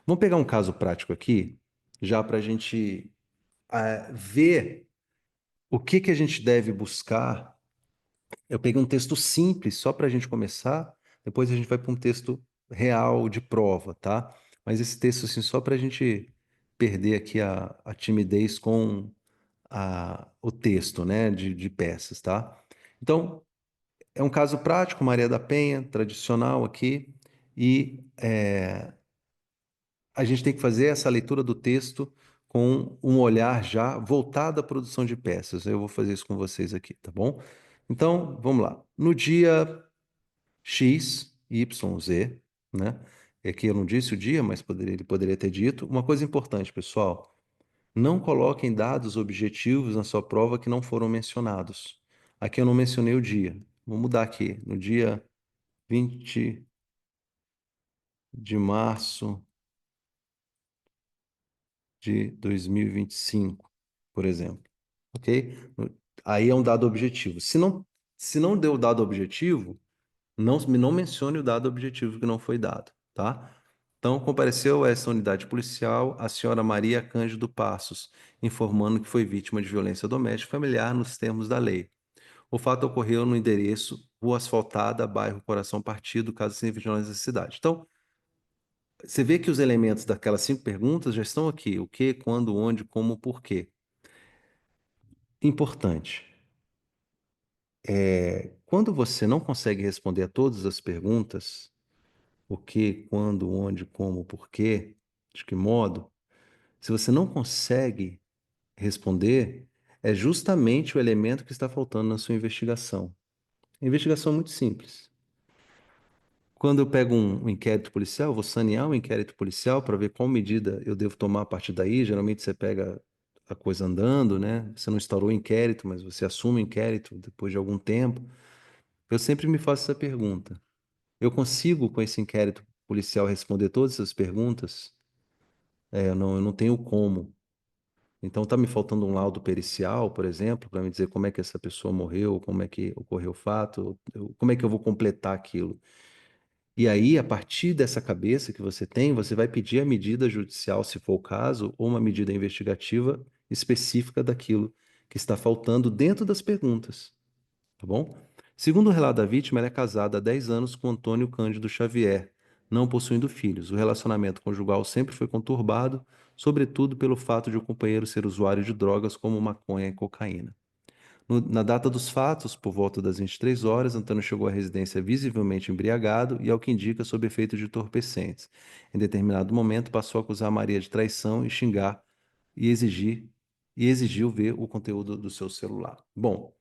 Vamos pegar um caso prático aqui, já para a gente ver o que que a gente deve buscar. Eu peguei um texto simples só para a gente começar, depois a gente vai para um texto real de prova, tá? mas esse texto, assim, só para a gente perder aqui a timidez com o texto, né, de peças, tá? Então, é um caso prático, Maria da Penha, tradicional aqui, e a gente tem que fazer essa leitura do texto com um olhar já voltado à produção de peças. Eu vou fazer isso com vocês aqui, tá bom? Então, vamos lá. No dia X, Y, Z, né? Aqui eu não disse o dia, mas ele poderia ter dito. Uma coisa importante, pessoal, não coloquem dados objetivos na sua prova que não foram mencionados. Aqui eu não mencionei o dia. Vou mudar aqui. No dia 20 de março de 2025, por exemplo. Ok? Aí é um dado objetivo. Se não deu o dado objetivo, não mencione o dado objetivo que não foi dado, tá? Então, compareceu a essa unidade policial a senhora Maria Cândido Passos, informando que foi vítima de violência doméstica e familiar nos termos da lei. O fato ocorreu no endereço Rua Asfaltada, bairro Coração Partido, Casa Sem Vigilância da cidade. Então, você vê que os elementos daquelas 5 perguntas já estão aqui: o que, quando, onde, como, por quê. Importante. Quando você não consegue responder a todas as perguntas, o que, quando, onde, como, por quê, de que modo, se você não consegue responder, é justamente o elemento que está faltando na sua investigação. A investigação é muito simples. Quando eu pego um inquérito policial, eu vou sanear o inquérito policial para ver qual medida eu devo tomar a partir daí. Geralmente você pega a coisa andando, né? Você não instaurou o inquérito, mas você assume o inquérito depois de algum tempo. Eu sempre me faço essa pergunta. Eu consigo, com esse inquérito policial, responder todas essas perguntas? Eu não tenho como. Então, está me faltando um laudo pericial, por exemplo, para me dizer como é que essa pessoa morreu, como é que ocorreu o fato, como é que eu vou completar aquilo. E aí, a partir dessa cabeça que você tem, você vai pedir a medida judicial, se for o caso, ou uma medida investigativa específica daquilo que está faltando dentro das perguntas, tá bom? Segundo o relato da vítima, ela é casada há 10 anos com Antônio Cândido Xavier, não possuindo filhos. O relacionamento conjugal sempre foi conturbado, sobretudo pelo fato de o companheiro ser usuário de drogas como maconha e cocaína. Na data dos fatos, por volta das 23 horas, Antônio chegou à residência visivelmente embriagado e, ao que indica, sob efeito de entorpecentes. Em determinado momento, passou a acusar Maria de traição e xingar e exigiu ver o conteúdo do seu celular. Bom,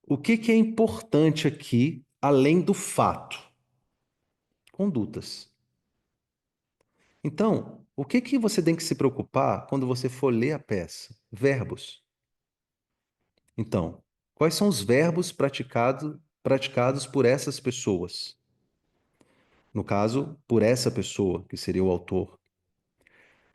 o que é importante aqui, além do fato? Condutas. Então, o que você tem que se preocupar quando você for ler a peça? Verbos. Então, quais são os verbos praticados por essas pessoas? No caso, por essa pessoa, que seria o autor.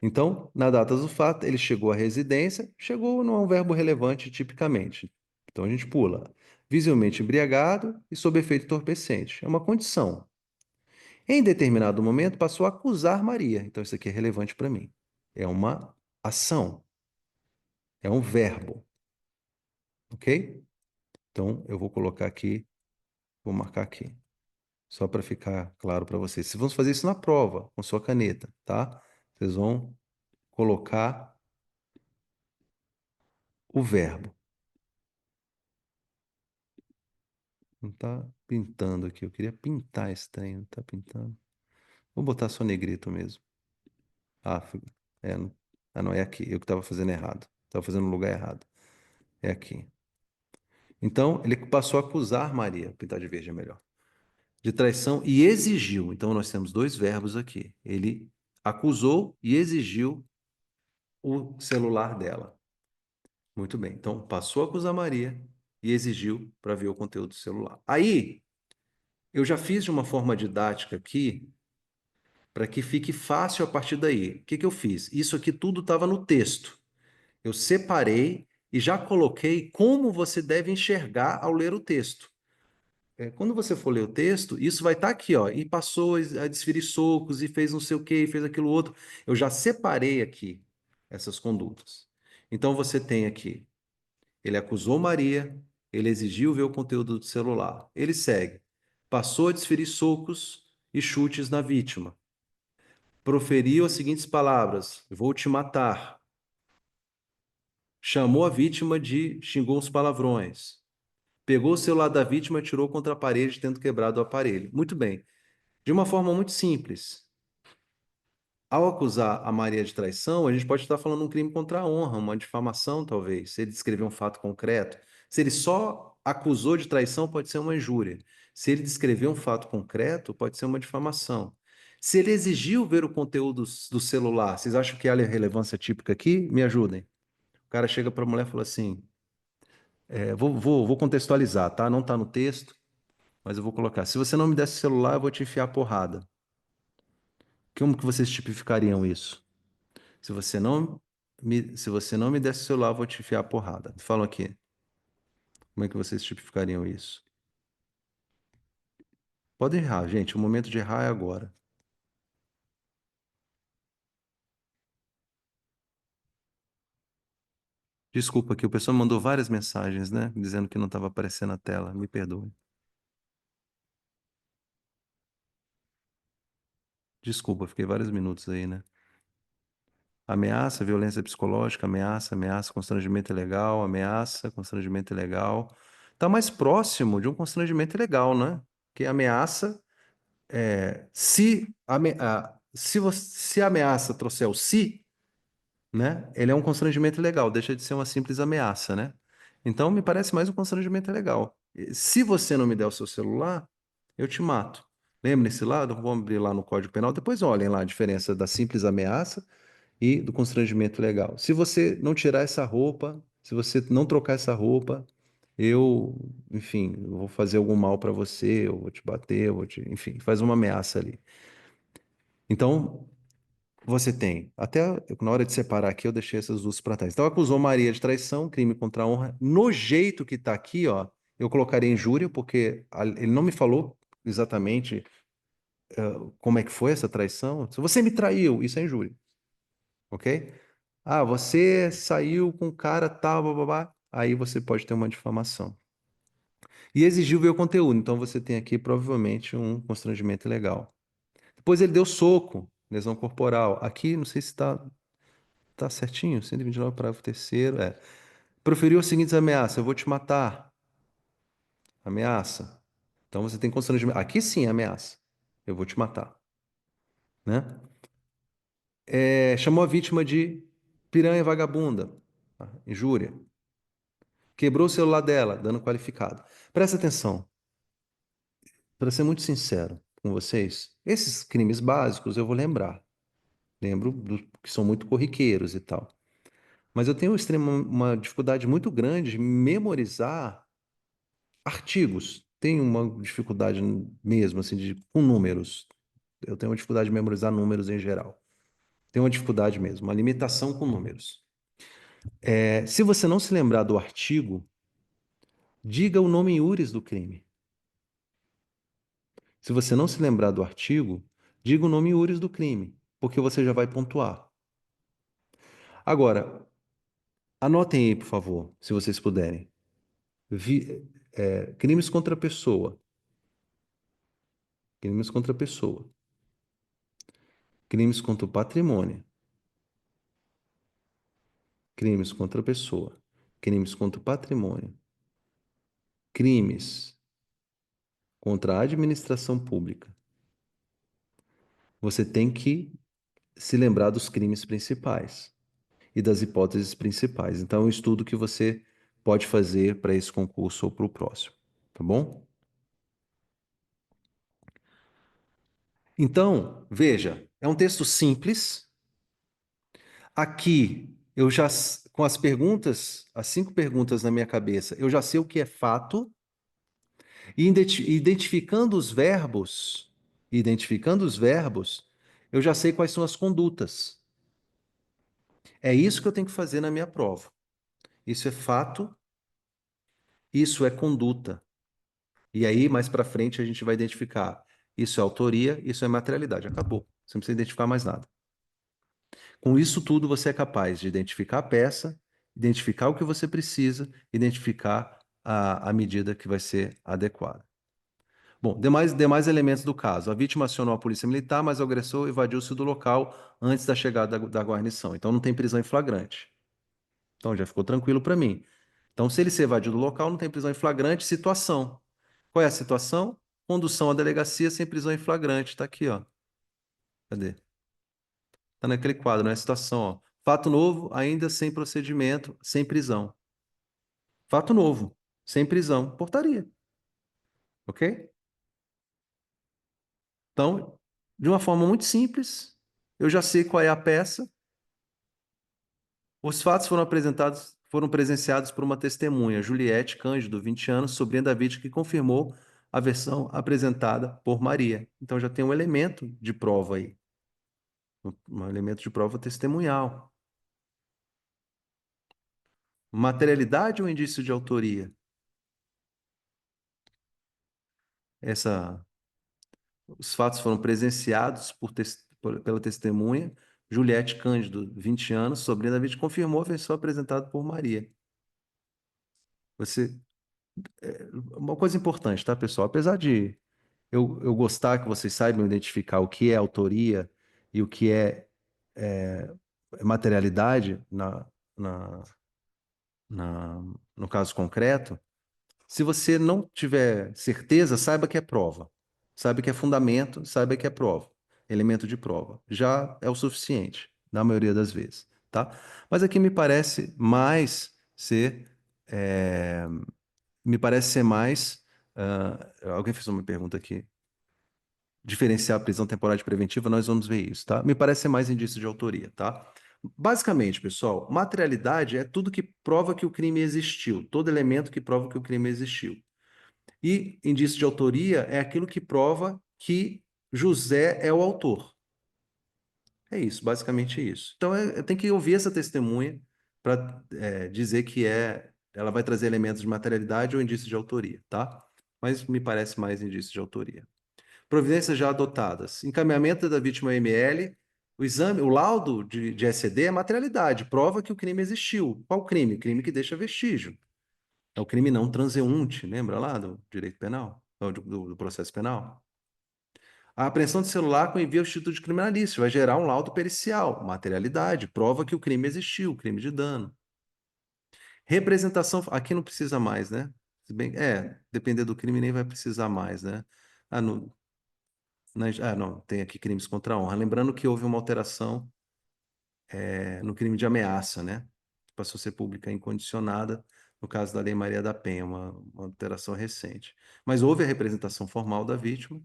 Então, na data do fato, ele chegou à residência, chegou não é um verbo relevante tipicamente. Então a gente pula. Visivelmente embriagado e sob efeito entorpecente. É uma condição. Em determinado momento, passou a acusar Maria. Então isso aqui é relevante para mim. É uma ação. É um verbo. Ok? Então eu vou colocar aqui, vou marcar aqui. Só para ficar claro para vocês. Vocês vão fazer isso na prova, com sua caneta, tá? Vocês vão colocar o verbo. Não tá pintando aqui. Eu queria pintar esse trem, não tá pintando. Vou botar só negrito mesmo. Ah, não, não, é aqui. Eu que estava fazendo errado. Estava fazendo no lugar errado. É aqui. Então, ele passou a acusar Maria, pintar de verde é melhor, de traição e exigiu. Então, nós temos 2 verbos aqui. Ele acusou e exigiu o celular dela. Muito bem. Então, passou a acusar Maria e exigiu para ver o conteúdo do celular. Aí, eu já fiz de uma forma didática aqui, para que fique fácil a partir daí. O que que eu fiz? Isso aqui tudo estava no texto. Eu separei e já coloquei como você deve enxergar ao ler o texto. Quando você for ler o texto, isso vai estar aqui, ó. E passou a desferir socos e fez não sei o que, fez aquilo outro. Eu já separei aqui essas condutas. Então você tem aqui. Ele acusou Maria, ele exigiu ver o conteúdo do celular. Ele segue. Passou a desferir socos e chutes na vítima. Proferiu as seguintes palavras: vou te matar. Chamou a vítima de, xingou os palavrões. Pegou o celular da vítima e atirou contra a parede, tendo quebrado o aparelho. Muito bem. De uma forma muito simples. Ao acusar a Maria de traição, a gente pode estar falando um crime contra a honra, uma difamação, talvez, se ele descrever um fato concreto. Se ele só acusou de traição, pode ser uma injúria. Se ele descrever um fato concreto, pode ser uma difamação. Se ele exigiu ver o conteúdo do celular, vocês acham que há relevância típica aqui? Me ajudem. O cara chega para a mulher e fala assim: vou contextualizar, tá? Não está no texto, mas eu vou colocar. Se você não me desse o celular, eu vou te enfiar a porrada. Como que vocês tipificariam isso? Se você não me desse o celular, eu vou te enfiar a porrada. Falam aqui. Como é que vocês tipificariam isso? Pode errar, gente. O momento de errar é agora. Desculpa que o pessoal me mandou várias mensagens, né? Dizendo que não estava aparecendo na tela. Me perdoe. Desculpa, fiquei vários minutos aí, né? Ameaça, violência psicológica, ameaça, ameaça, constrangimento ilegal, ameaça, constrangimento ilegal. Tá mais próximo de um constrangimento ilegal, né? Que ameaça, se a ameaça trouxer o se, né? Ele é um constrangimento ilegal, deixa de ser uma simples ameaça, né? Então me parece mais um constrangimento ilegal. Se você não me der o seu celular, eu te mato. Lembre-se lá, vamos abrir lá no Código Penal, depois olhem lá a diferença da simples ameaça e do constrangimento legal. Se você não tirar essa roupa, se você não trocar essa roupa, eu, enfim, eu vou fazer algum mal para você, eu vou te bater, enfim, faz uma ameaça ali. Então, você tem, até na hora de separar aqui, eu deixei essas duas para trás. Então, acusou Maria de traição, crime contra a honra. No jeito que está aqui, ó, eu colocaria injúria, porque ele não me falou exatamente como é que foi essa traição. Se você me traiu, isso é injúria, ok? Ah, você saiu com o cara tal, babá. Aí você pode ter uma difamação. E exigiu ver o conteúdo, então você tem aqui provavelmente um constrangimento ilegal. Depois ele deu soco, lesão corporal. Aqui, não sei se tá certinho, 129, parágrafo terceiro, Proferiu as seguintes ameaças: eu vou te matar. Ameaça. Então você tem constrangimento. Aqui sim, é ameaça. Eu vou te matar, né? Chamou a vítima de piranha vagabunda. Injúria. Quebrou o celular dela, dano qualificado. Presta atenção. Para ser muito sincero com vocês, esses crimes básicos eu vou lembrar. Lembro que são muito corriqueiros e tal. Mas eu tenho uma dificuldade muito grande de memorizar artigos. Tenho uma dificuldade mesmo, assim, com números. Eu tenho uma dificuldade de memorizar números em geral. Tenho uma dificuldade mesmo, uma limitação com números. Se você não se lembrar do artigo, diga o nome iuris do crime. Se você não se lembrar do artigo, diga o nome iuris do crime, porque você já vai pontuar. Agora, anotem aí, por favor, se vocês puderem. Crimes contra a pessoa. Crimes contra a pessoa. Crimes contra o patrimônio. Crimes contra a pessoa. Crimes contra o patrimônio. Crimes contra a administração pública. Você tem que se lembrar dos crimes principais e das hipóteses principais. Então, é um estudo que você pode fazer para esse concurso ou para o próximo, tá bom? Então, veja, é um texto simples. Aqui, com as perguntas, as 5 perguntas na minha cabeça, eu já sei o que é fato, e identificando os verbos, eu já sei quais são as condutas. É isso que eu tenho que fazer na minha prova. Isso é fato, isso é conduta. E aí, mais para frente, a gente vai identificar. Isso é autoria, isso é materialidade. Acabou. Você não precisa identificar mais nada. Com isso tudo, você é capaz de identificar a peça, identificar o que você precisa, identificar a medida que vai ser adequada. Bom, demais elementos do caso. A vítima acionou a polícia militar, mas o agressor evadiu-se do local antes da chegada da guarnição. Então não tem prisão em flagrante. Então já ficou tranquilo para mim. Então, se ele se evadiu do local, não tem prisão em flagrante. Situação. Qual é a situação? Condução à delegacia sem prisão em flagrante. Tá aqui, ó. Cadê? Tá naquele quadro, né? Situação, ó. Fato novo, ainda sem procedimento, sem prisão. Fato novo, sem prisão. Portaria. Ok? Então, de uma forma muito simples, eu já sei qual é a peça. Os fatos foram presenciados por uma testemunha, Juliette Cândido, 20 anos, sobrinha da vítima, que confirmou a versão apresentada por Maria. Então já tem um elemento de prova aí, um elemento de prova testemunhal. Materialidade ou indício de autoria? Essa, os fatos foram presenciados pela testemunha, Juliette Cândido, 20 anos, sobrinha da vítima, confirmou a versão apresentada por Maria. Você, uma coisa importante, tá, pessoal? Apesar de eu gostar que vocês saibam identificar o que é autoria e o que é materialidade na, no caso concreto, se você não tiver certeza, saiba que é prova. Saiba que é fundamento, saiba que é prova. Elemento de prova. Já é o suficiente, na maioria das vezes, tá? Mas aqui é, me parece ser mais, alguém fez uma pergunta aqui, diferenciar a prisão temporária de preventiva, nós vamos ver isso, tá? Me parece ser mais indício de autoria, tá? Basicamente, pessoal, materialidade é tudo que prova que o crime existiu, todo elemento que prova que o crime existiu. E indício de autoria é aquilo que prova que José é o autor. É isso, basicamente isso. Então, eu tenho que ouvir essa testemunha para dizer que ela vai trazer elementos de materialidade ou indício de autoria, tá? Mas me parece mais indício de autoria. Providências já adotadas. Encaminhamento da vítima ao ML. O exame, o laudo de SED é materialidade, prova que o crime existiu. Qual crime? Crime que deixa vestígio. É o crime não transeunte, lembra lá do direito penal? Não, do processo penal? A apreensão de celular com envio ao Instituto Criminalístico vai gerar um laudo pericial, materialidade, prova que o crime existiu, crime de dano. Representação, aqui não precisa mais, né? Se bem, depender do crime nem vai precisar mais, né? Ah, no, não, tem aqui crimes contra a honra. Lembrando que houve uma alteração no crime de ameaça, né? Passou a ser pública incondicionada, no caso da Lei Maria da Penha, uma alteração recente. Mas houve a representação formal da vítima.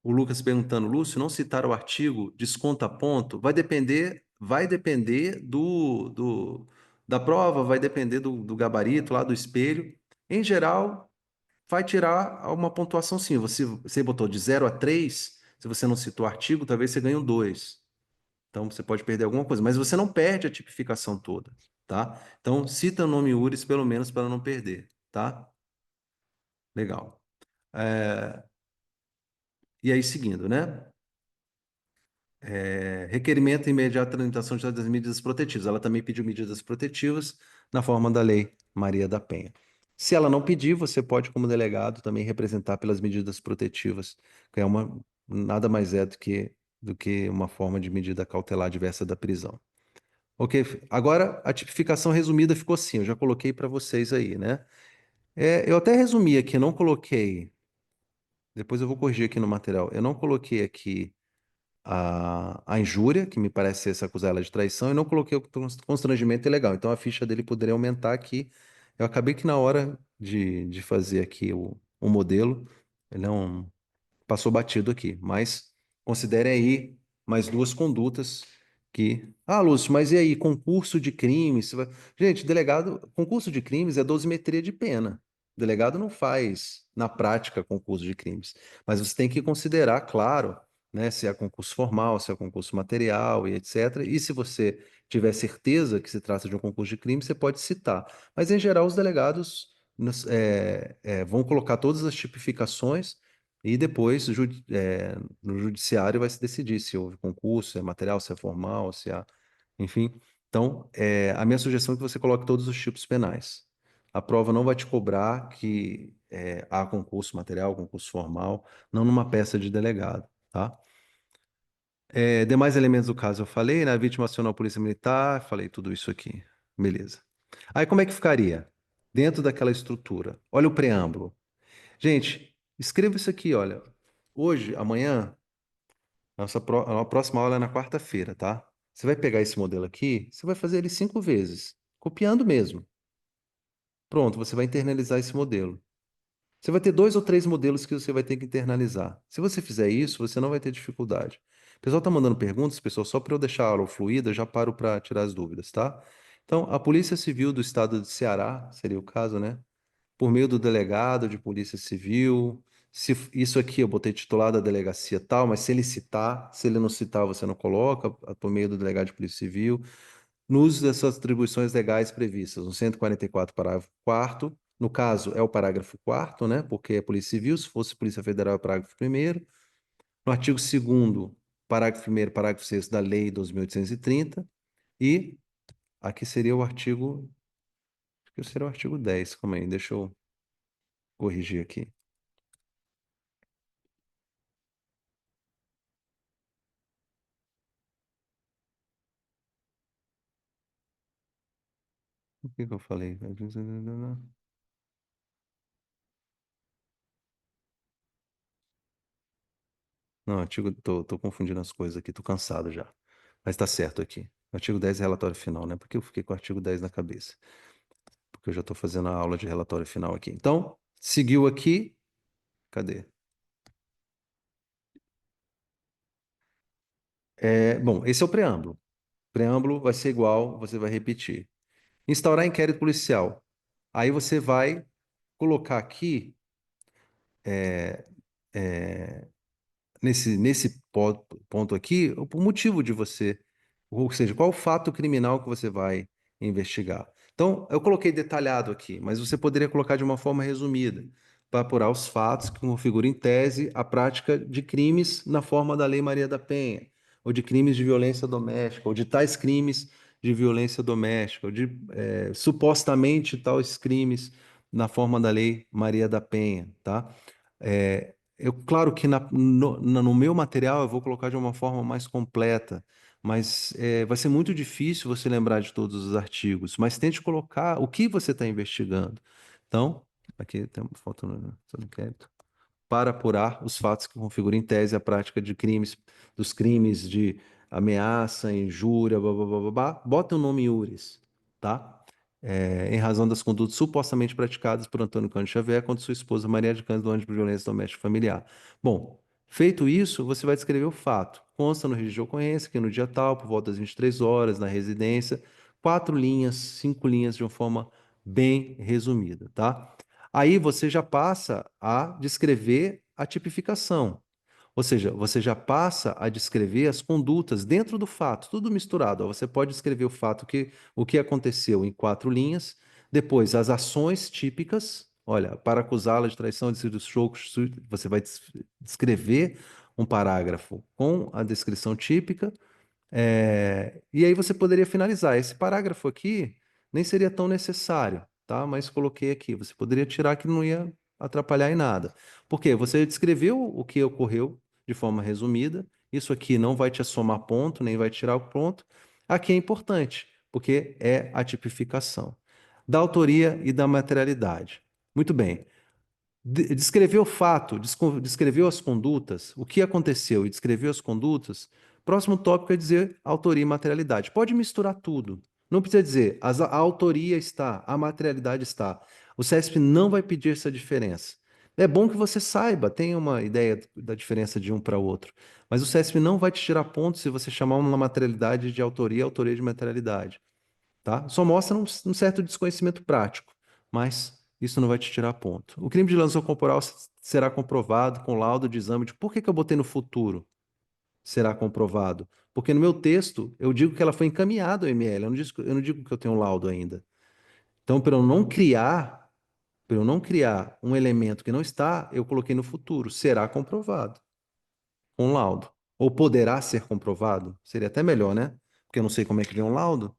O Lucas perguntando, Lúcio, não citar o artigo desconta ponto? Vai depender da prova, vai depender do gabarito lá do espelho. Em geral, vai tirar uma pontuação sim. Você botou de 0 a 3. Se você não citou o artigo, talvez você ganhe um 2. Então você pode perder alguma coisa, mas você não perde a tipificação toda, tá? Então cita o nome URIS pelo menos para não perder, tá? Legal. É, e aí seguindo, né? Requerimento imediato de tramitação das medidas protetivas. Ela também pediu medidas protetivas na forma da Lei Maria da Penha. Se ela não pedir, você pode, como delegado, também representar pelas medidas protetivas, que nada mais é do que uma forma de medida cautelar diversa da prisão. Ok, agora a tipificação resumida ficou assim, eu já coloquei para vocês aí, né? Eu até resumi aqui, não coloquei, depois eu vou corrigir aqui no material, eu não coloquei aqui a injúria, que me parece ser se acusar ela de traição, e não coloquei o constrangimento ilegal. Então a ficha dele poderia aumentar aqui. Eu acabei que na hora de fazer aqui o modelo, ele não passou batido aqui, mas considere aí mais duas condutas que. Ah, Lúcio, mas e aí, concurso de crimes? Gente, delegado, concurso de crimes é dosimetria de pena. O delegado não faz, na prática, concurso de crimes. Mas você tem que considerar, claro, né, se é concurso formal, se é concurso material e etc. E se você tiver certeza que se trata de um concurso de crime, você pode citar. Mas, em geral, os delegados vão colocar todas as tipificações e depois, no judiciário, vai se decidir se houve concurso, se é material, se é formal, se há. Enfim. Então, a minha sugestão é que você coloque todos os tipos penais. A prova não vai te cobrar que há concurso material, concurso formal, não numa peça de delegado, tá? Demais elementos do caso eu falei, né? Vítima acionou a Polícia Militar, falei tudo isso aqui. Beleza. Aí como é que ficaria? Dentro daquela estrutura. Olha o preâmbulo. Gente, escreva isso aqui, olha. Hoje, amanhã, a próxima aula é na quarta-feira, tá? Você vai pegar esse modelo aqui, você vai fazer ele 5 vezes, copiando mesmo. Pronto, você vai internalizar esse modelo. Você vai ter 2 ou 3 modelos que você vai ter que internalizar. Se você fizer isso, você não vai ter dificuldade. O pessoal está mandando perguntas, pessoal, só para eu deixar a aula fluida, eu já paro para tirar as dúvidas, tá? Então, a Polícia Civil do Estado de Ceará, seria o caso, né? Por meio do delegado de Polícia Civil. Se isso aqui eu botei titular da delegacia tal, mas se ele citar, se ele não citar, você não coloca, por meio do delegado de Polícia Civil no uso dessas atribuições legais previstas no 144, parágrafo 4º. No caso, é o parágrafo 4º, né? Porque é Polícia Civil, se fosse Polícia Federal, é o parágrafo 1º. No artigo 2º, parágrafo 1º, parágrafo 6º da Lei 2.830. E aqui seria o artigo, acho que seria o artigo 10. Calma aí, deixa eu corrigir aqui. O que que eu falei? Não, tô confundindo as coisas aqui, tô cansado já. Mas tá certo aqui. Artigo 10 é relatório final, né? Porque eu fiquei com o artigo 10 na cabeça. Porque eu já estou fazendo a aula de relatório final aqui. Então, seguiu aqui. Cadê? Bom, esse é o preâmbulo. Preâmbulo vai ser igual, você vai repetir. Instaurar inquérito policial. Aí você vai colocar aqui, é, é, nesse ponto aqui, o motivo de você, ou seja, qual o fato criminal que você vai investigar. Então, eu coloquei detalhado aqui, mas você poderia colocar de uma forma resumida, para apurar os fatos que configuram em tese a prática de crimes na forma da Lei Maria da Penha, ou de crimes de violência doméstica, ou de tais crimes de violência doméstica, ou de supostamente tais crimes na forma da Lei Maria da Penha, tá? Claro que no meu material eu vou colocar de uma forma mais completa, mas vai ser muito difícil você lembrar de todos os artigos, mas tente colocar o que você está investigando. Então, aqui tem uma foto no inquérito para apurar os fatos que configuram em tese a prática de crimes, dos crimes de ameaça, injúria, blá, blá, blá, blá, blá. Bota o nome Iures, tá? Em razão das condutas supostamente praticadas por Antônio Cândido Xavier contra sua esposa Maria de Cândido Ângelo por violência doméstica e familiar. Bom, feito isso, você vai descrever o fato. Consta no registro de ocorrência que no dia tal, por volta das 23 horas, na residência, 4 linhas, 5 linhas de uma forma bem resumida, tá? Aí você já passa a descrever a tipificação. Ou seja, você já passa a descrever as condutas dentro do fato, tudo misturado. Ó. Você pode descrever o que aconteceu em 4 linhas, depois as ações típicas. Olha, para acusá-la de traição, de chocos, você vai descrever um parágrafo com a descrição típica, e aí você poderia finalizar. Esse parágrafo aqui nem seria tão necessário, tá? Mas coloquei aqui. Você poderia tirar que não ia atrapalhar em nada. Por quê? Você descreveu o que ocorreu de forma resumida. Isso aqui não vai te somar ponto, nem vai tirar o ponto. Aqui é importante, porque é a tipificação da autoria e da materialidade. Muito bem. Descreveu o fato, descreveu as condutas, o que aconteceu e descreveu as condutas. Próximo tópico é dizer autoria e materialidade. Pode misturar tudo. Não precisa dizer a autoria está, a materialidade está. O CESP não vai pedir essa diferença. É bom que você saiba, tenha uma ideia da diferença de um para outro. Mas o CESP não vai te tirar pontos se você chamar uma materialidade de autoria, autoria de materialidade, tá? Só mostra um certo desconhecimento prático, mas isso não vai te tirar ponto. O crime de lesão corporal será comprovado com laudo de exame. Por que que eu botei no futuro? Será comprovado. Porque no meu texto eu digo que ela foi encaminhada ao ML, eu não digo que eu tenho um laudo ainda. Então, para eu não criar um elemento que não está, eu coloquei no futuro. Será comprovado com laudo. Ou poderá ser comprovado? Seria até melhor, né? Porque eu não sei como é que vem um laudo.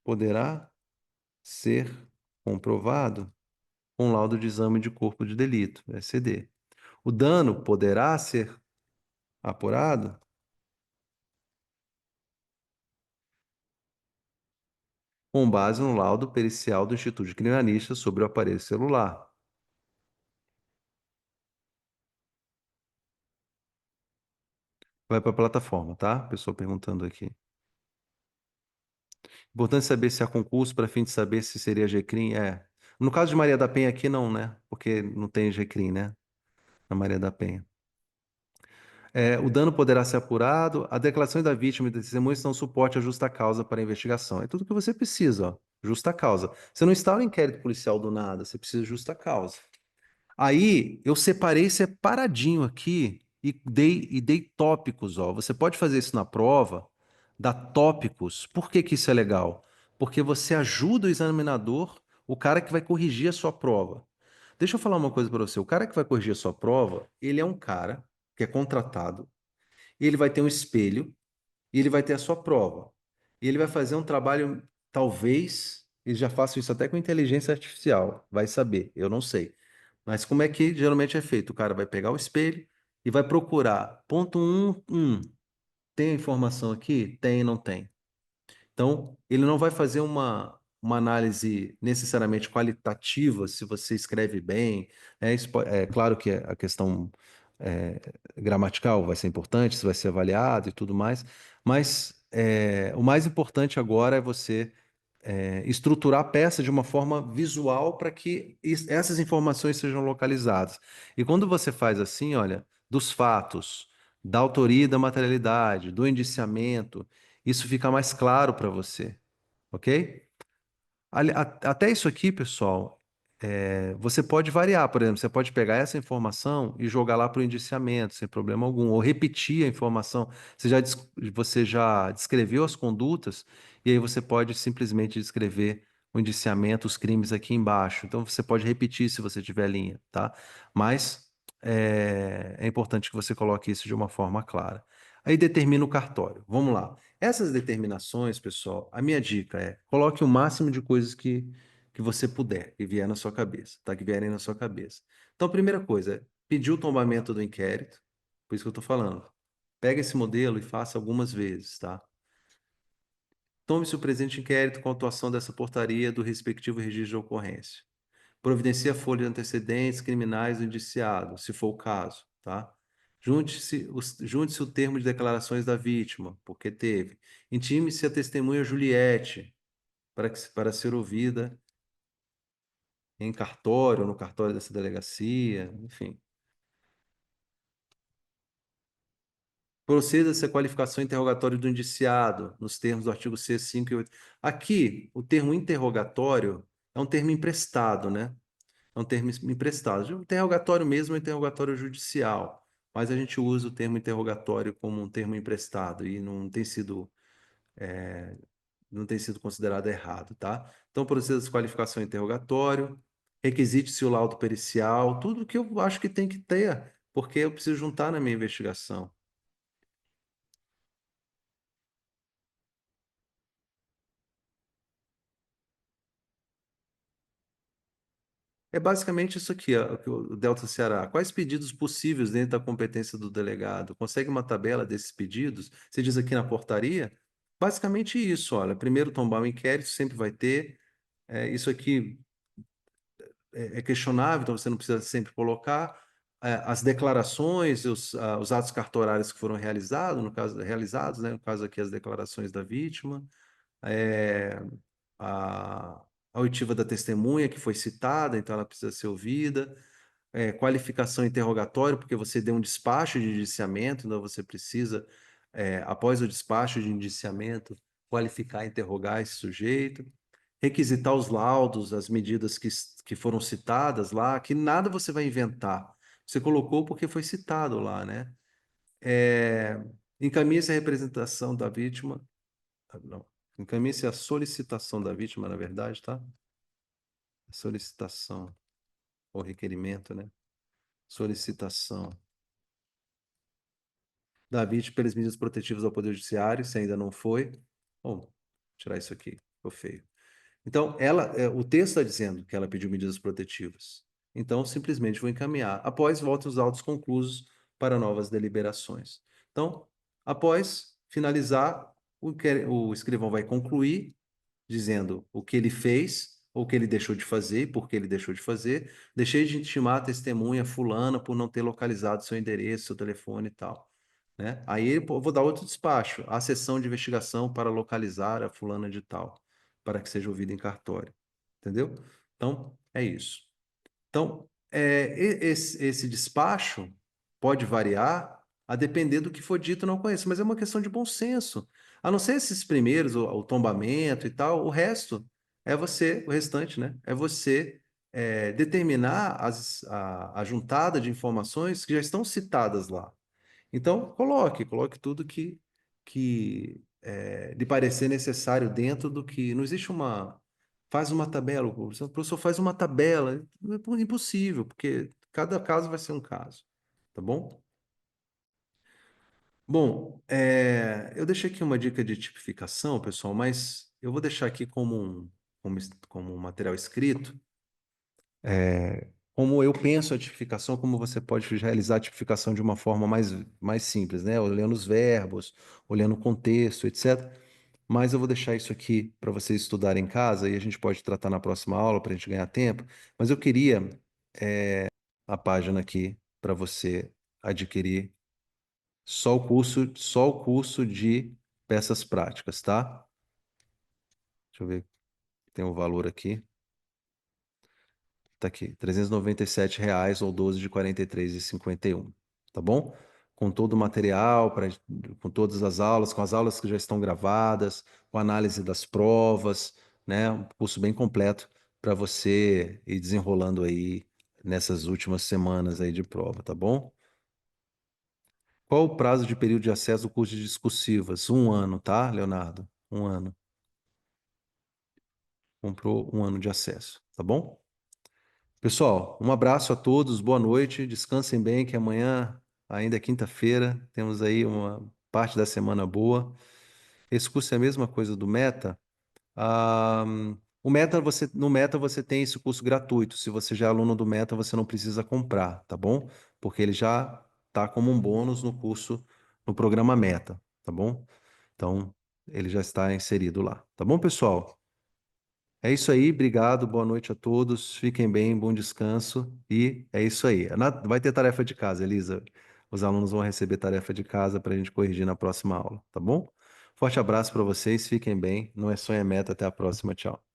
Poderá ser comprovado com laudo de exame de corpo de delito, SCD. O dano poderá ser apurado com base no laudo pericial do Instituto Criminalista sobre o aparelho celular. Vai para a plataforma, tá? Pessoa perguntando aqui. Importante saber se há concurso para fim de saber se seria GCRIM. É. No caso de Maria da Penha aqui, não, né? Porque não tem GCRIM, né? Na Maria da Penha. O dano poderá ser apurado. A declaração da vítima e da testemunha são suporte à justa causa para a investigação. É tudo que você precisa, ó. Justa causa. Você não instala um inquérito policial do nada, você precisa de justa causa. Aí eu separei separadinho aqui e dei tópicos, ó. Você pode fazer isso na prova, dar tópicos. Por que que isso é legal? Porque você ajuda o examinador, o cara que vai corrigir a sua prova. Deixa eu falar uma coisa para você. O cara que vai corrigir a sua prova, ele é um cara que é contratado, ele vai ter um espelho e ele vai ter a sua prova. E ele vai fazer um trabalho, talvez, ele já faça isso até com inteligência artificial, vai saber, eu não sei. Mas como é que geralmente é feito? O cara vai pegar o espelho e vai procurar. Ponto tem a informação aqui? Tem, não tem. Então, ele não vai fazer uma análise necessariamente qualitativa se você escreve bem. É claro que a questão é, gramatical vai ser importante, se vai ser avaliado e tudo mais, mas o mais importante agora é você estruturar a peça de uma forma visual para que essas informações sejam localizadas. E quando você faz assim, olha, dos fatos, da autoria e da materialidade, do indiciamento, isso fica mais claro para você, ok? Até isso aqui, pessoal, você pode variar, por exemplo, você pode pegar essa informação e jogar lá para o indiciamento, sem problema algum, ou repetir a informação. Você já descreveu as condutas, e aí você pode simplesmente descrever o indiciamento, os crimes aqui embaixo. Então você pode repetir se você tiver linha, tá? Mas é importante que você coloque isso de uma forma clara. Aí determina o cartório. Vamos lá. Essas determinações, pessoal, a minha dica é coloque o máximo de coisas que você puder, que vier na sua cabeça, tá? Que vierem na sua cabeça. Então, a primeira coisa é pedir o tombamento do inquérito, por isso que eu estou falando. Pega esse modelo e faça algumas vezes, tá? Tome-se o presente inquérito com a atuação dessa portaria do respectivo registro de ocorrência. Providencie a folha de antecedentes criminais do indiciado, se for o caso, tá? Junte-se o termo de declarações da vítima, porque teve. Intime-se a testemunha Juliette, para ser ouvida em cartório, no cartório dessa delegacia, enfim. Proceda-se a qualificação interrogatório do indiciado, nos termos do artigo 6, 5 e 8. Aqui, o termo interrogatório é um termo emprestado, né? É um termo emprestado. O interrogatório mesmo é um interrogatório judicial, mas a gente usa o termo interrogatório como um termo emprestado e não tem sido considerado errado, tá? Então, proceda de qualificação e interrogatório, requisite-se o laudo pericial, tudo que eu acho que tem que ter, porque eu preciso juntar na minha investigação. É basicamente isso aqui, ó, o Delta Ceará. Quais pedidos possíveis dentro da competência do delegado? Consegue uma tabela desses pedidos? Você diz aqui na portaria? Basicamente isso, olha. Primeiro tombar o inquérito, sempre vai ter. Isso aqui é questionável, então você não precisa sempre colocar. As declarações, os atos cartorários que foram realizados, no caso, realizados, né? No caso aqui, as declarações da vítima. É, a, a oitiva da testemunha que foi citada, então ela precisa ser ouvida. Qualificação e interrogatório, porque você deu um despacho de indiciamento, então você precisa, após o despacho de indiciamento, qualificar e interrogar esse sujeito, requisitar os laudos, as medidas que foram citadas lá, que nada você vai inventar. Você colocou porque foi citado lá, né? É, encaminhe-se a representação da vítima, não, encaminhe-se a solicitação da vítima, na verdade, tá? Solicitação ou requerimento, né? Solicitação da vítima pelas medidas protetivas ao Poder Judiciário, se ainda não foi. Bom, vou tirar isso aqui, ficou feio. Então, o texto está dizendo que ela pediu medidas protetivas. Então, simplesmente vou encaminhar. Após, volto os autos conclusos para novas deliberações. Então, após finalizar, o escrivão vai concluir dizendo o que ele fez, ou o que ele deixou de fazer, e por que ele deixou de fazer. Deixei de intimar a testemunha fulana por não ter localizado seu endereço, seu telefone e tal. Né? Aí pô, eu vou dar outro despacho, a sessão de investigação para localizar a fulana de tal, para que seja ouvida em cartório. Entendeu? Então, é isso. Então, esse despacho pode variar a depender do que for dito, não conheço, mas é uma questão de bom senso. A não ser esses primeiros, o tombamento e tal, o resto é você, o restante, né? É você determinar a juntada de informações que já estão citadas lá. Então, coloque tudo que lhe parecer necessário dentro do que. Não existe uma. Faz uma tabela, o professor faz uma tabela. É impossível, porque cada caso vai ser um caso. Tá bom? Bom, eu deixei aqui uma dica de tipificação, pessoal, mas eu vou deixar aqui como um material escrito. Como eu penso a tipificação, como você pode realizar a tipificação de uma forma mais simples, né? Olhando os verbos, olhando o contexto, etc. Mas eu vou deixar isso aqui para vocês estudarem em casa e a gente pode tratar na próxima aula para a gente ganhar tempo. Mas eu queria a página aqui para você adquirir só o curso de peças práticas, tá? Deixa eu ver, tem um valor aqui. Tá aqui, R$ 397 ou 12 de 43,51, tá bom? Com todo o material, com todas as aulas, com as aulas que já estão gravadas, com a análise das provas, né? Um curso bem completo para você ir desenrolando aí nessas últimas semanas aí de prova, tá bom? Qual o prazo de período de acesso do curso de discursivas? 1 ano, tá, Leonardo? 1 ano. Comprou 1 ano de acesso, tá bom? Pessoal, um abraço a todos, boa noite, descansem bem, que amanhã ainda é quinta-feira, temos aí uma parte da semana boa. Esse curso é a mesma coisa do Meta. Ah, no Meta você tem esse curso gratuito. Se você já é aluno do Meta, você não precisa comprar, tá bom? Porque ele já está como um bônus no curso, no programa Meta, tá bom? Então, ele já está inserido lá, tá bom, pessoal? É isso aí, obrigado, boa noite a todos, fiquem bem, bom descanso e é isso aí. Vai ter tarefa de casa, Elisa. Os alunos vão receber tarefa de casa para a gente corrigir na próxima aula, tá bom? Forte abraço para vocês, fiquem bem. Não é sonho, é meta. Até a próxima, tchau.